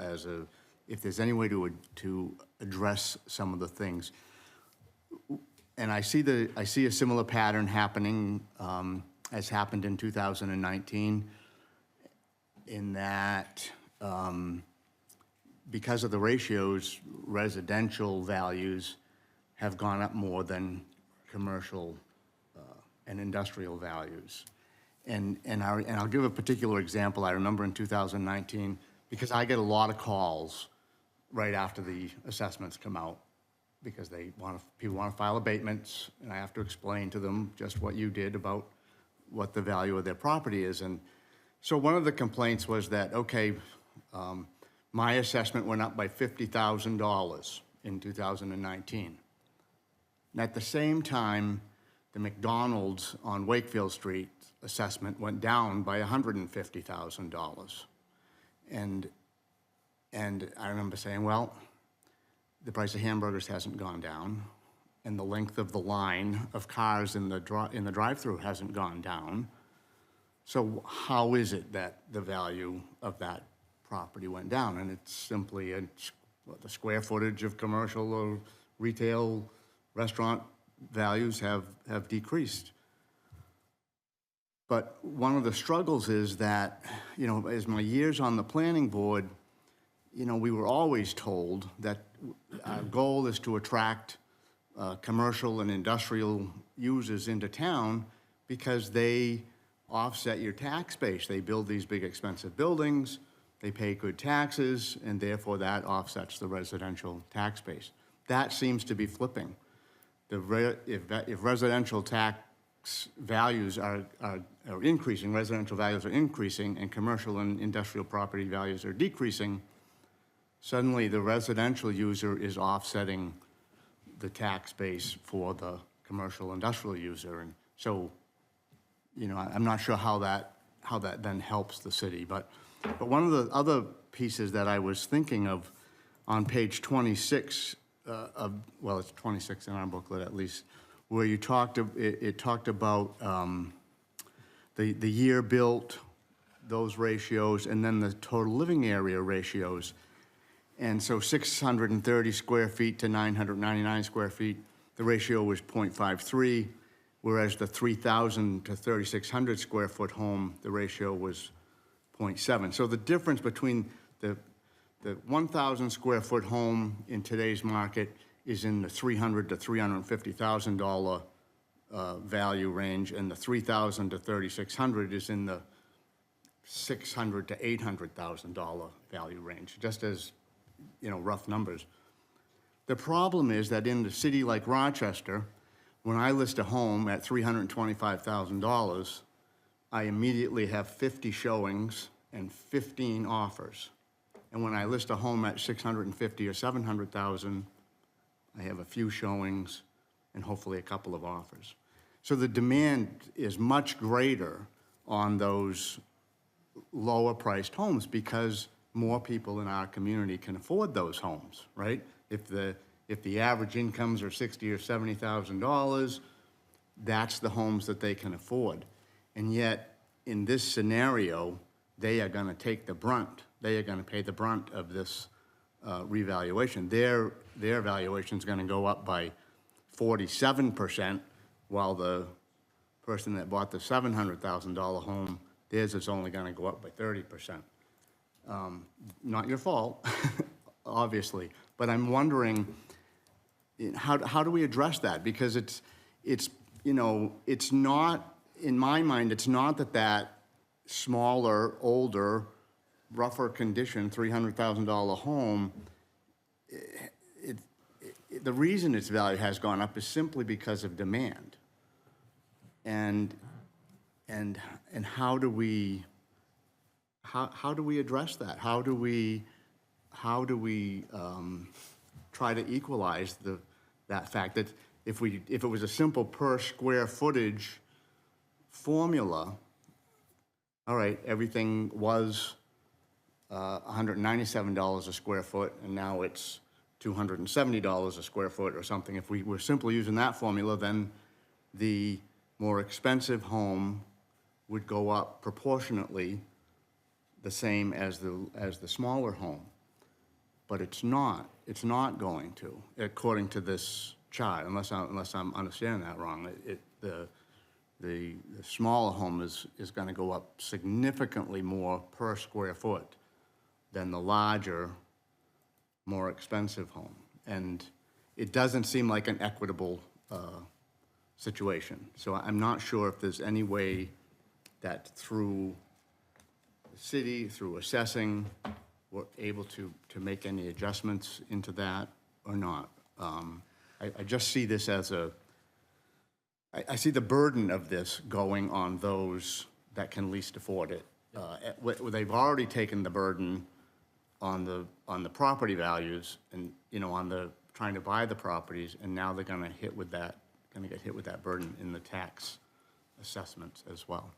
if there's any way to address some of the things. And I see a similar pattern happening as happened in 2019 in that because of the ratios, residential values have gone up more than commercial and industrial values. And I'll give a particular example. I remember in 2019, because I get a lot of calls right after the assessments come out, because people want to file abatements, and I have to explain to them just what you did about what the value of their property is. And so one of the complaints was that, okay, my assessment went up by $50,000 in 2019. And at the same time, the McDonald's on Wakefield Street assessment went down by $150,000. And I remember saying, well, the price of hamburgers hasn't gone down, and the length of the line of cars in the drive-through hasn't gone down. So how is it that the value of that property went down? And it's simply the square footage of commercial or retail restaurant values have decreased. But one of the struggles is that, as my years on the planning board, we were always told that our goal is to attract commercial and industrial users into town because they offset your tax base. They build these big expensive buildings, they pay good taxes, and therefore that offsets the residential tax base. That seems to be flipping. If residential tax values are increasing, residential values are increasing, and commercial and industrial property values are decreasing, suddenly the residential user is offsetting the tax base for the commercial industrial user. And so, I'm not sure how that then helps the city. But one of the other pieces that I was thinking of on page 26 it's 26 in our booklet at least, where it talked about the year built, those ratios, and then the total living area ratios. And so 630 square feet to 999 square feet, the ratio was 0.53, whereas the 3,000 to 3,600 square foot home, the ratio was 0.7. So the difference between the 1,000 square foot home in today's market is in the $300,000 to $350,000 value range, and the 3,000 to 3,600 is in the $600,000 to $800,000 value range, just as rough numbers. The problem is that in a city like Rochester, when I list a home at $325,000, I immediately have 50 showings and 15 offers. And when I list a home at $650,000 or $700,000, I have a few showings and hopefully a couple of offers. So the demand is much greater on those lower priced homes because more people in our community can afford those homes, right? If the average incomes are $60,000 or $70,000, that's the homes that they can afford. And yet, in this scenario, they are going to take the brunt. They are going to pay the brunt of this revaluation. Their valuation is going to go up by 47%, while the person that bought the $700,000 home, theirs is only going to go up by 30%. Not your fault, obviously, but I'm wondering how do we address that? Because it's not, in my mind, it's not that smaller, older, rougher condition, $300,000 home, the reason its value has gone up is simply because of demand. And how do we address that? How do we try to equalize that fact that if it was a simple per square footage formula, all right, everything was $197 a square foot, and now it's $270 a square foot or something. If we were simply using that formula, then the more expensive home would go up proportionately the same as the smaller home. But it's not going to, according to this chart, unless I'm understanding that wrong. The smaller home is going to go up significantly more per square foot than the larger, more expensive home. And it doesn't seem like an equitable situation. So I'm not sure if there's any way that through the city, through assessing, we're able to make any adjustments into that or not. I just see this as I see the burden of this going on those that can least afford it. They've already taken the burden on the property values and, on the trying to buy the properties, and now they're going to get hit with that burden in the tax assessments as well.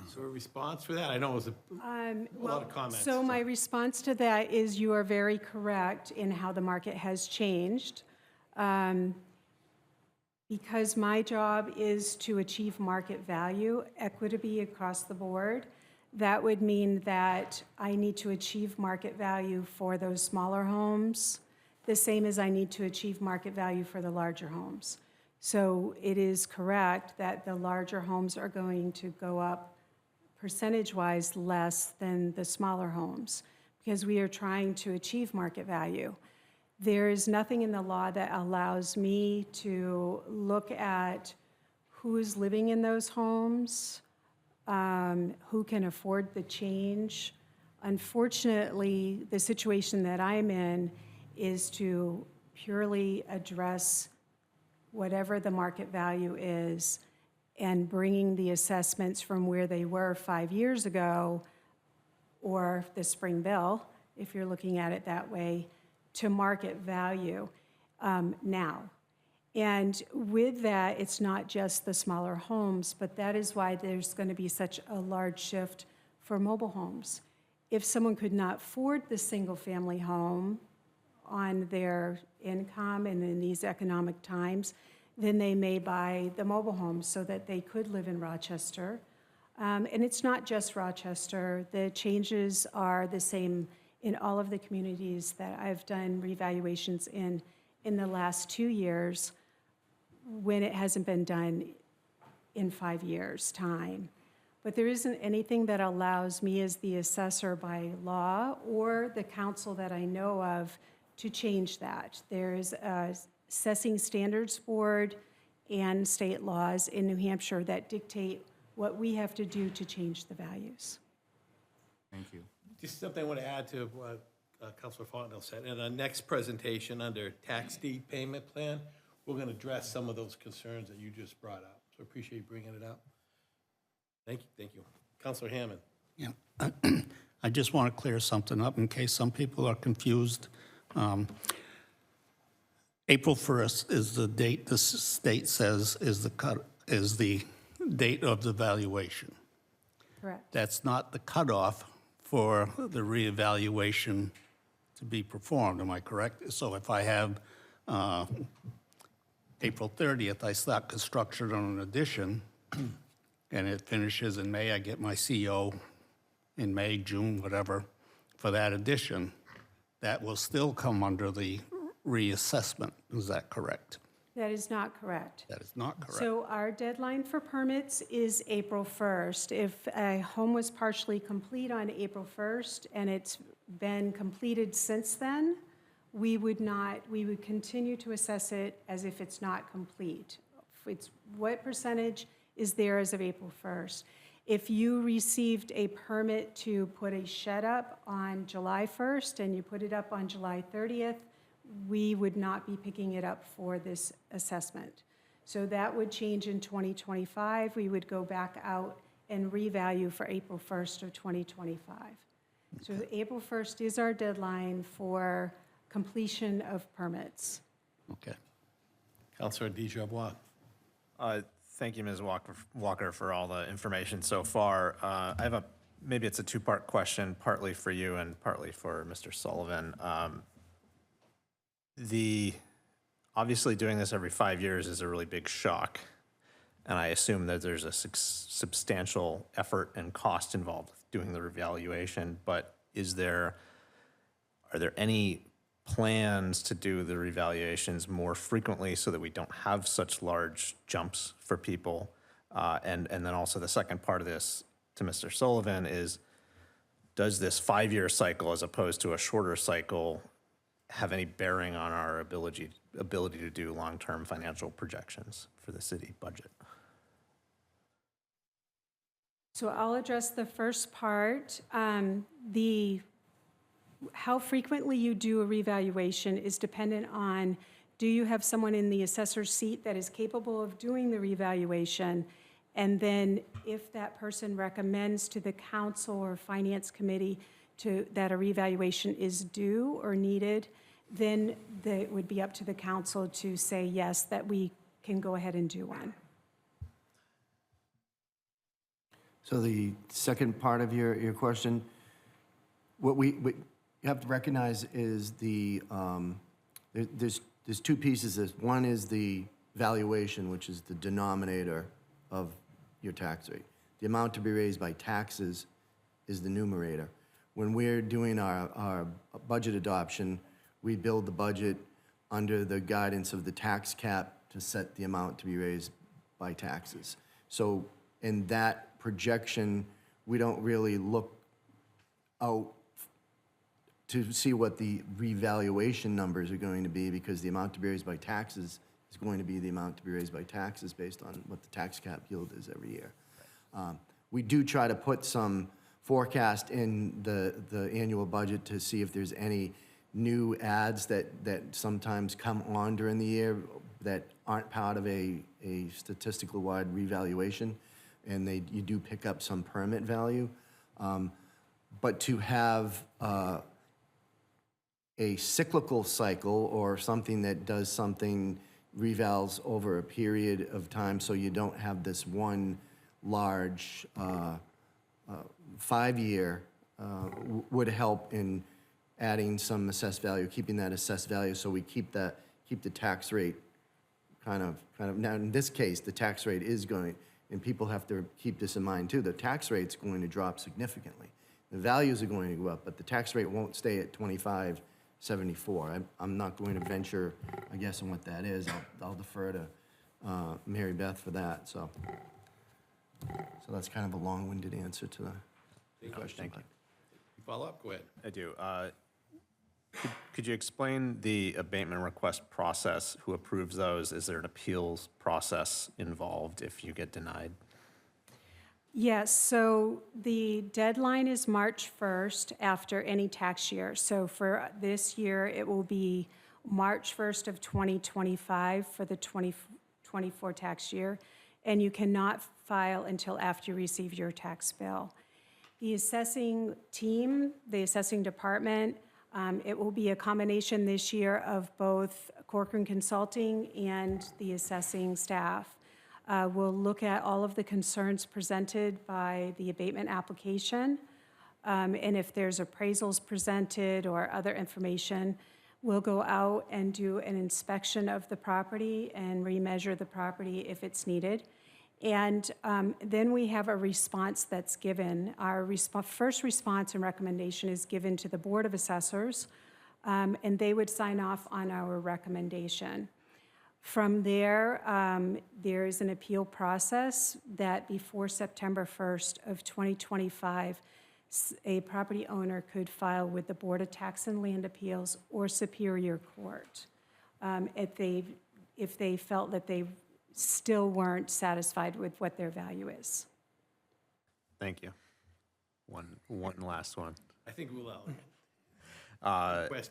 So a response for that? I know it was a lot of comments. So my response to that is you are very correct in how the market has changed. Because my job is to achieve market value, equity across the board, that would mean that I need to achieve market value for those smaller homes, the same as I need to achieve market value for the larger homes. So it is correct that the larger homes are going to go up percentage-wise less than the smaller homes because we are trying to achieve market value. There is nothing in the law that allows me to look at who's living in those homes, who can afford the change. Unfortunately, the situation that I'm in is to purely address whatever the market value is and bringing the assessments from where they were 5 years ago, or the spring bill, if you're looking at it that way, to market value now. And with that, it's not just the smaller homes, but that is why there's going to be such a large shift for mobile homes. If someone could not afford the single-family home on their income and in these economic times, then they may buy the mobile home so that they could live in Rochester. And it's not just Rochester. The changes are the same in all of the communities that I've done revaluations in the last 2 years when it hasn't been done in 5 years' time. But there isn't anything that allows me as the assessor by law or the council that I know of to change that. There's a assessing standards board and state laws in New Hampshire that dictate what we have to do to change the values. Thank you. Just something I want to add to what Councilor Fontenot said. In our next presentation under tax deed payment plan, we're going to address some of those concerns that you just brought up. So I appreciate you bringing it up. Thank you. Councilor Hammond. Yeah, I just want to clear something up in case some people are confused. April 1st is the date the state says is the date of the valuation. Correct. That's not the cutoff for the reevaluation to be performed, am I correct? So if I have April 30th, I start construction on an addition, and it finishes in May, I get my CO in May, June, whatever, for that addition, that will still come under the reassessment. Is that correct? That is not correct. That is not correct. So our deadline for permits is April 1st. If a home was partially complete on April 1st and it's been completed since then, we would continue to assess it as if it's not complete. It's what percentage is there as of April 1st. If you received a permit to put a shed up on July 1st and you put it up on July 30th, we would not be picking it up for this assessment. So that would change in 2025. We would go back out and revalue for April 1st of 2025. So April 1st is our deadline for completion of permits. Okay. Councilor DeJarbois. Thank you, Ms. Walker, for all the information so far. I have maybe it's a two-part question, partly for you and partly for Mr. Sullivan. Obviously doing this every 5 years is a really big shock, and I assume that there's a substantial effort and cost involved with doing the revaluation, but are there any plans to do the revaluations more frequently so that we don't have such large jumps for people? And then also the second part of this to Mr. Sullivan is, does this 5-year cycle as opposed to a shorter cycle have any bearing on our ability to do long-term financial projections for the city budget? So I'll address the first part. How frequently you do a revaluation is dependent on, do you have someone in the assessor's seat that is capable of doing the revaluation? And then if that person recommends to the council or finance committee that a revaluation is due or needed, then it would be up to the council to say yes, that we can go ahead and do one. So the second part of your question, what you have to recognize is there's two pieces. One is the valuation, which is the denominator of your tax rate. The amount to be raised by taxes is the numerator. When we're doing our budget adoption, we build the budget under the guidance of the tax cap to set the amount to be raised by taxes. So in that projection, we don't really look out to see what the revaluation numbers are going to be, because the amount to be raised by taxes is going to be the amount to be raised by taxes based on what the tax cap yield is every year. We do try to put some forecast in the annual budget to see if there's any new ads that sometimes come on during the year that aren't part of a statistical wide revaluation, and you do pick up some permit value. But to have a cyclical cycle or something that does something revals over a period of time, so you don't have this one large 5-year would help in adding some assessed value, keeping that assessed value, so we keep the tax rate kind of. Now, in this case, the tax rate is going, and people have to keep this in mind too, the tax rate's going to drop significantly. The values are going to go up, but the tax rate won't stay at 25.74. I'm not going to venture, I guess, on what that is. I'll defer to Mary Beth for that, so that's kind of a long-winded answer to the question. Thank you. Follow up, go ahead. I do. Could you explain the abatement request process? Who approves those? Is there an appeals process involved if you get denied? Yes, so the deadline is March 1st after any tax year. So for this year, it will be March 1st of 2025 for the 2024 tax year, and you cannot file until after you receive your tax bill. The assessing team, the assessing department, it will be a combination this year of both Corcoran Consulting and the assessing staff. We'll look at all of the concerns presented by the abatement application, and if there's appraisals presented or other information, we'll go out and do an inspection of the property and remeasure the property if it's needed. And then we have a response that's given. Our first response and recommendation is given to the Board of Assessors, and they would sign off on our recommendation. From there, there is an appeal process that before September 1st of 2025, a property owner could file with the Board of Tax and Land Appeals or Superior Court if they felt that they still weren't satisfied with what their value is. Thank you. One last one. I think we'll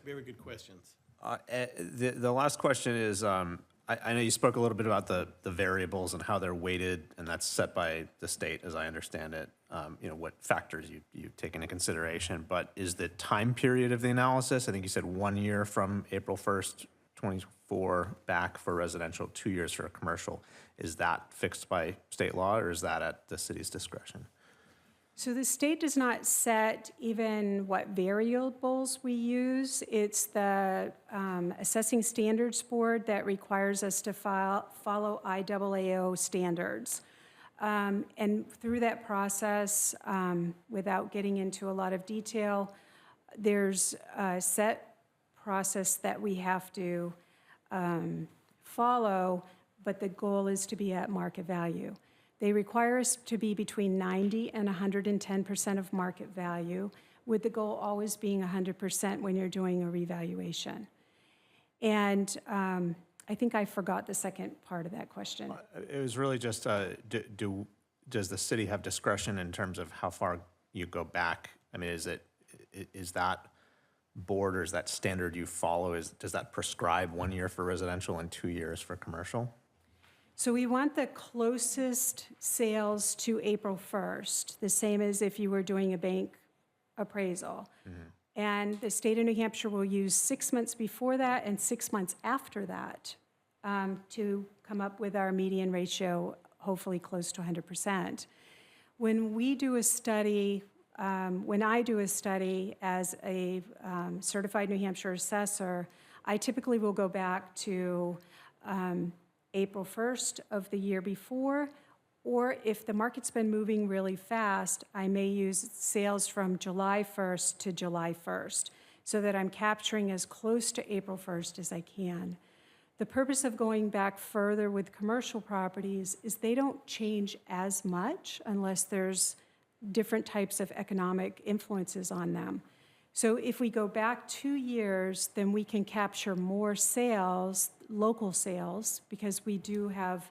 very good questions. The last question is, I know you spoke a little bit about the variables and how they're weighted, and that's set by the state, as I understand it, what factors you take into consideration. But is the time period of the analysis, I think you said 1 year from April 1st, 2024 back for residential, 2 years for commercial, is that fixed by state law, or is that at the city's discretion? So the state does not set even what variables we use. It's the Assessing Standards Board that requires us to follow IAAO standards. And through that process, without getting into a lot of detail, there's a set process that we have to follow, but the goal is to be at market value. They require us to be between 90 and 110% of market value, with the goal always being 100% when you're doing a revaluation. And I think I forgot the second part of that question. It was really just, does the city have discretion in terms of how far you go back? I mean, is that board or is that standard you follow, does that prescribe 1 year for residential and 2 years for commercial? So we want the closest sales to April 1st, the same as if you were doing a bank appraisal. Mm-hmm. And the state of New Hampshire will use 6 months before that and 6 months after that to come up with our median ratio, hopefully close to 100%. When we do a study, when I do a study as a certified New Hampshire assessor, I typically will go back to April 1st of the year before Or if the market's been moving really fast, I may use sales from July 1st to July 1st so that I'm capturing as close to April 1st as I can. The purpose of going back further with commercial properties is they don't change as much unless there's different types of economic influences on them. So if we go back 2 years, then we can capture more sales, local sales, because we do have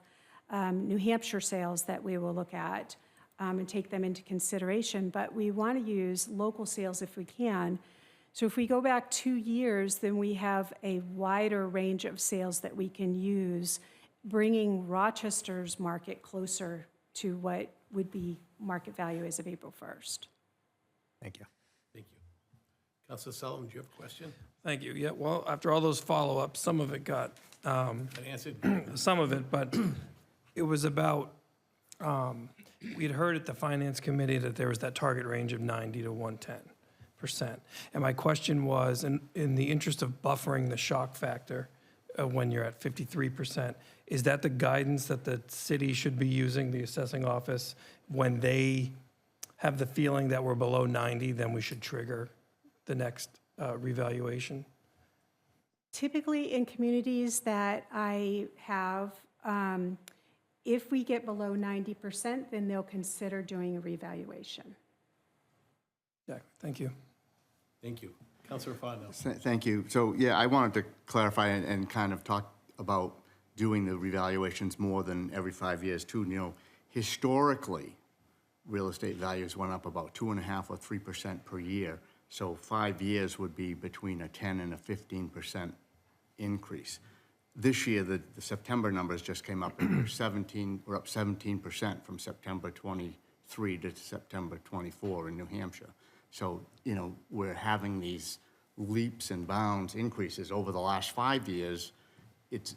New Hampshire sales that we will look at and take them into consideration. But we want to use local sales if we can. So if we go back 2 years, then we have a wider range of sales that we can use, bringing Rochester's market closer to what would be market value as of April 1st. Thank you. Thank you. Councilor Sullivan, do you have a question? Thank you. Yeah, well, after all those follow-ups, some of it got, Unanswered? some of it, but it was about, we'd heard at the Finance Committee that there was that target range of 90 to 110%. And my question was, in the interest of buffering the shock factor when you're at 53%, is that the guidance that the city should be using, the assessing office, when they have the feeling that we're below 90, then we should trigger the next revaluation? Typically, in communities that I have, if we get below 90%, then they'll consider doing a revaluation. Yeah, thank you. Thank you. Councilor Fondell. Thank you. So, yeah, I wanted to clarify and kind of talk about doing the revaluations more than every 5 years, too. You know, historically, real estate values went up about 2.5% or 3% per year. So 5 years would be between a 10 and a 15% increase. This year, the September numbers just came up, and we're up 17% from September 23 to September 24 in New Hampshire. So, you know, we're having these leaps and bounds increases over the last 5 years. It's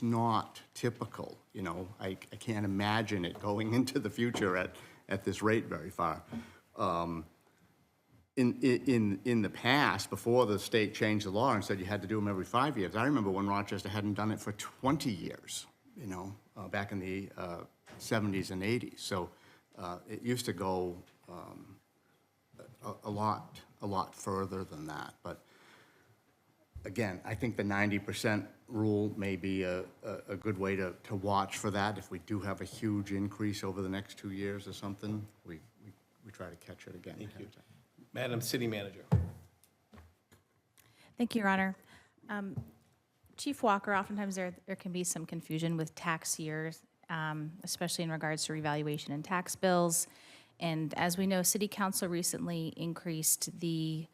not typical, you know. I can't imagine it going into the future at this rate very far. In the past, before the state changed the law and said you had to do them every 5 years, I remember when Rochester hadn't done it for 20 years, you know, back in the 70s and 80s. So it used to go a lot further than that. But again, I think the 90% rule may be a good way to watch for that. If we do have a huge increase over the next 2 years or something, we try to catch it again. Thank you. Madam City Manager. Thank you, Your Honor. Chief Walker, oftentimes there can be some confusion with tax years, especially in regards to revaluation and tax bills. And as we know, City Council recently increased the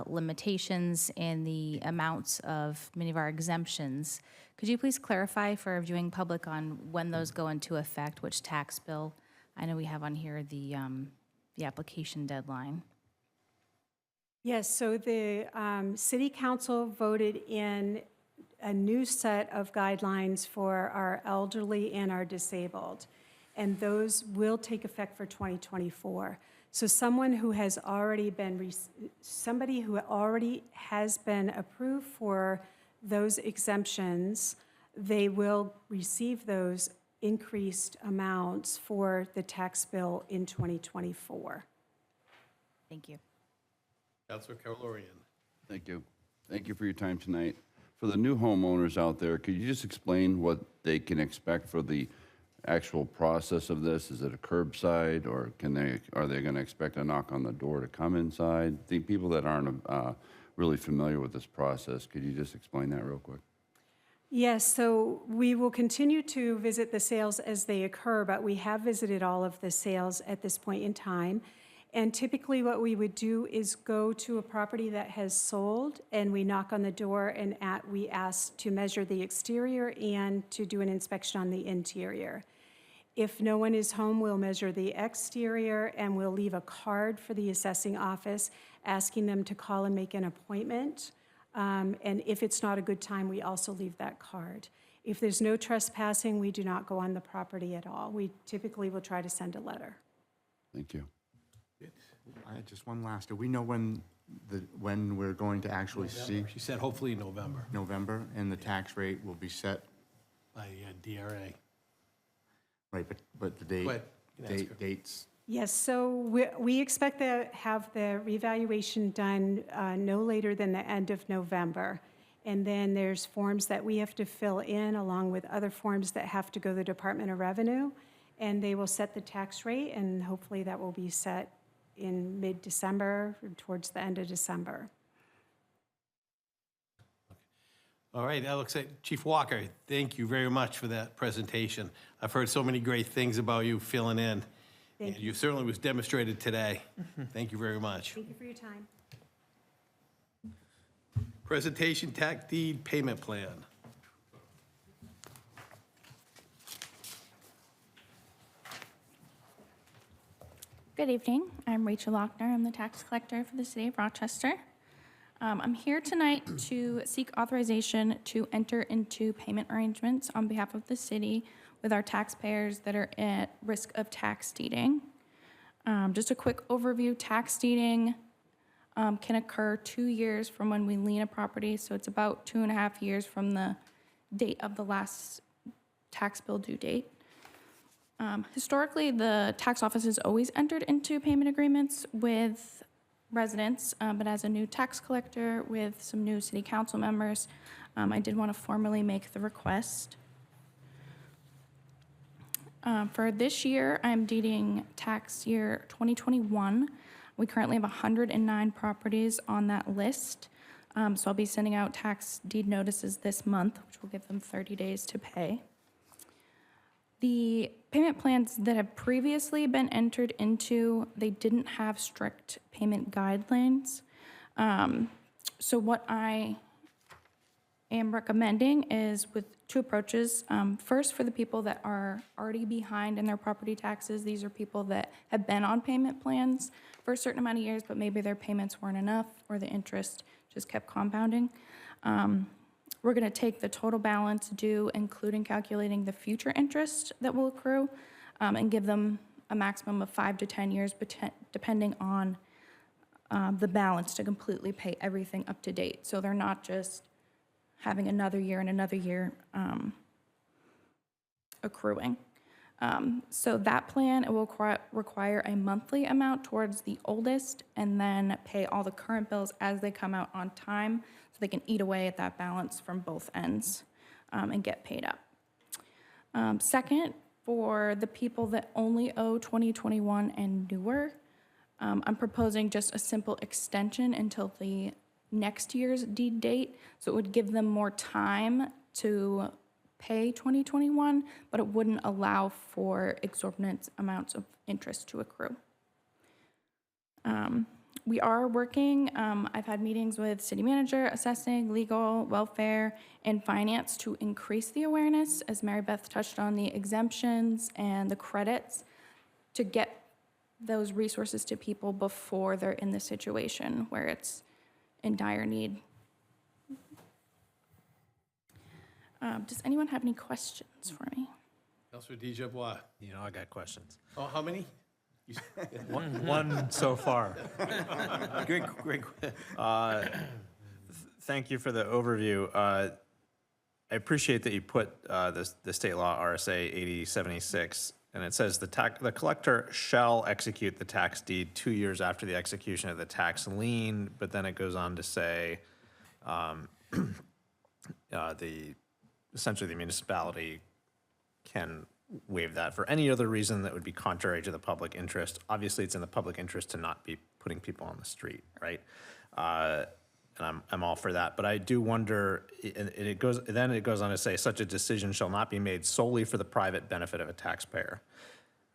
limitations and the amounts of many of our exemptions. Could you please clarify for our viewing public on when those go into effect, which tax bill? I know we have on here the application deadline. Yes, so the City Council voted in a new set of guidelines for our elderly and our disabled, and those will take effect for 2024. So somebody who already has been approved for those exemptions, they will receive those increased amounts for the tax bill in 2024. Thank you. Councilor Carlorian. Thank you. Thank you for your time tonight. For the new homeowners out there, could you just explain what they can expect for the actual process of this? Is it a curbside, or are they going to expect a knock on the door to come inside? The people that aren't really familiar with this process, could you just explain that real quick? Yes, so we will continue to visit the sales as they occur, but we have visited all of the sales at this point in time. And typically what we would do is go to a property that has sold, and we knock on the door, and we ask to measure the exterior and to do an inspection on the interior. If no one is home, we'll measure the exterior, and we'll leave a card for the assessing office asking them to call and make an appointment. And if it's not a good time, we also leave that card. If there's no trespassing, we do not go on the property at all. We typically will try to send a letter. Thank you. I had just one last. Do we know when we're going to actually see? She said hopefully November November, and the tax rate will be set? by DRA. Right, but the date, Go ahead. You can ask her. dates, Yes, so we expect to have the revaluation done no later than the end of November. And then there's forms that we have to fill in along with other forms that have to go to the Department of Revenue. And they will set the tax rate, and hopefully that will be set in mid-December, or towards the end of December. All right, that looks like Chief Walker, thank you very much for that presentation. I've heard so many great things about you filling in. Thank And you certainly was demonstrated today. Thank you very much. Thank you for your time. Presentation tax deed payment plan. Good evening. I'm Rachel Lochner. I'm the tax collector for the city of Rochester. I'm here tonight to seek authorization to enter into payment arrangements on behalf of the city with our taxpayers that are at risk of tax deeding. Just a quick overview, tax deeding can occur 2 years from when we lien a property, so it's about 2.5 years from the date of the last tax bill due date. Historically, the tax office has always entered into payment agreements with residents, but as a new tax collector with some new city council members, I did want to formally make the request. For this year, I'm deeding tax year 2021. We currently have 109 properties on that list, so I'll be sending out tax deed notices this month, which will give them 30 days to pay. The payment plans that have previously been entered into, they didn't have strict payment guidelines. So what I am recommending is with two approaches. First, for the people that are already behind in their property taxes, these are people that have been on payment plans for a certain amount of years, but maybe their payments weren't enough or the interest just kept compounding. We're going to take the total balance due, including calculating the future interest that will accrue, and give them a maximum of 5 to 10 years, depending on the balance to completely pay everything up to date. So they're not just having another year and another year accruing. So that plan, it will require a monthly amount towards the oldest and then pay all the current bills as they come out on time so they can eat away at that balance from both ends and get paid up. Second, for the people that only owe 2021 and newer, I'm proposing just a simple extension until the next year's deed date. So it would give them more time to pay 2021, but it wouldn't allow for exorbitant amounts of interest to accrue. We are working, I've had meetings with city manager, assessing, legal, welfare, and finance to increase the awareness, as Mary Beth touched on, the exemptions and the credits to get those resources to people before they're in the situation where it's in dire need. Does anyone have any questions for me? Councilor DeJavois. You know, I got questions. Oh, how many? One so far. Great. Thank you for the overview. I appreciate that you put the state law RSA 8076, and it says the collector shall execute the tax deed 2 years after the execution of the tax lien, but then it goes on to say essentially the municipality can waive that for any other reason that would be contrary to the public interest. Obviously, it's in the public interest to not be putting people on the street, right? And I'm all for that, but I do wonder, and it goes on to say, such a decision shall not be made solely for the private benefit of a taxpayer.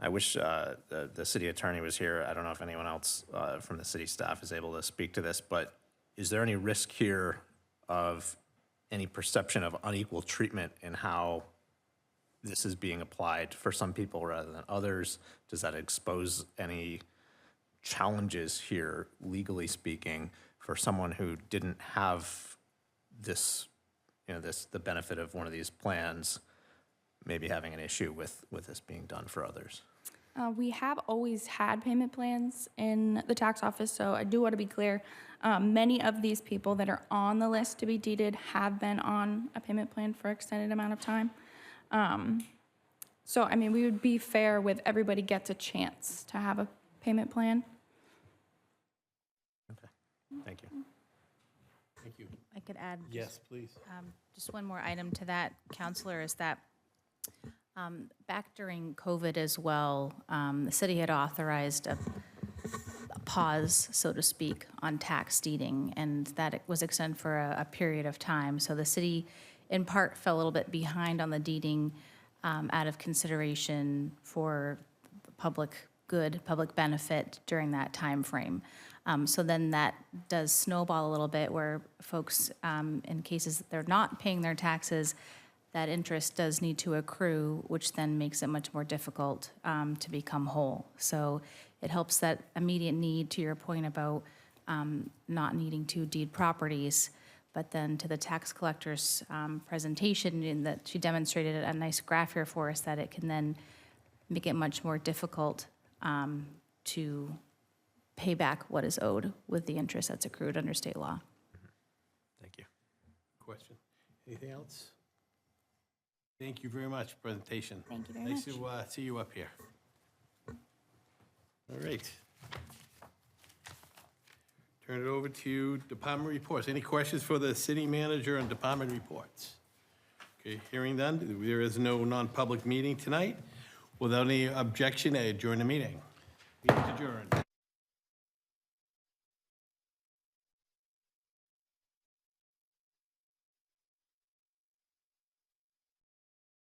I wish the city attorney was here. I don't know if anyone else from the city staff is able to speak to this, but is there any risk here of any perception of unequal treatment in how this is being applied for some people rather than others? Does that expose any challenges here, legally speaking, for someone who didn't have this, the benefit of one of these plans, maybe having an issue with this being done for others? We have always had payment plans in the tax office, so I do want to be clear. Many of these people that are on the list to be deeded have been on a payment plan for an extended amount of time. So, I mean, we would be fair with everybody gets a chance to have a payment plan. Thank you. Thank you. I could add. Yes, please. Just one more item to that, Counselor, is that back during COVID as well, the city had authorized a pause, so to speak, on tax deeding, and that it was extended for a period of time. So the city, in part, fell a little bit behind on the deeding out of consideration for public good, public benefit during that time frame. So then that does snowball a little bit where folks, in cases that they're not paying their taxes, that interest does need to accrue, which then makes it much more difficult to become whole. So it helps that immediate need, to your point about not needing to deed properties. But then to the tax collector's presentation, in that she demonstrated a nice graph here for us, that it can then make it much more difficult to pay back what is owed with the interest that's accrued under state law. Thank you. Question? Anything else? Thank you very much, presentation. Thank you very Nice to see you up here. All right. Turn it over to department reports. Any questions for the city manager on department reports? Okay, hearing none, there is no non-public meeting tonight. Without any objection, I adjourn the meeting. Meeting adjourned.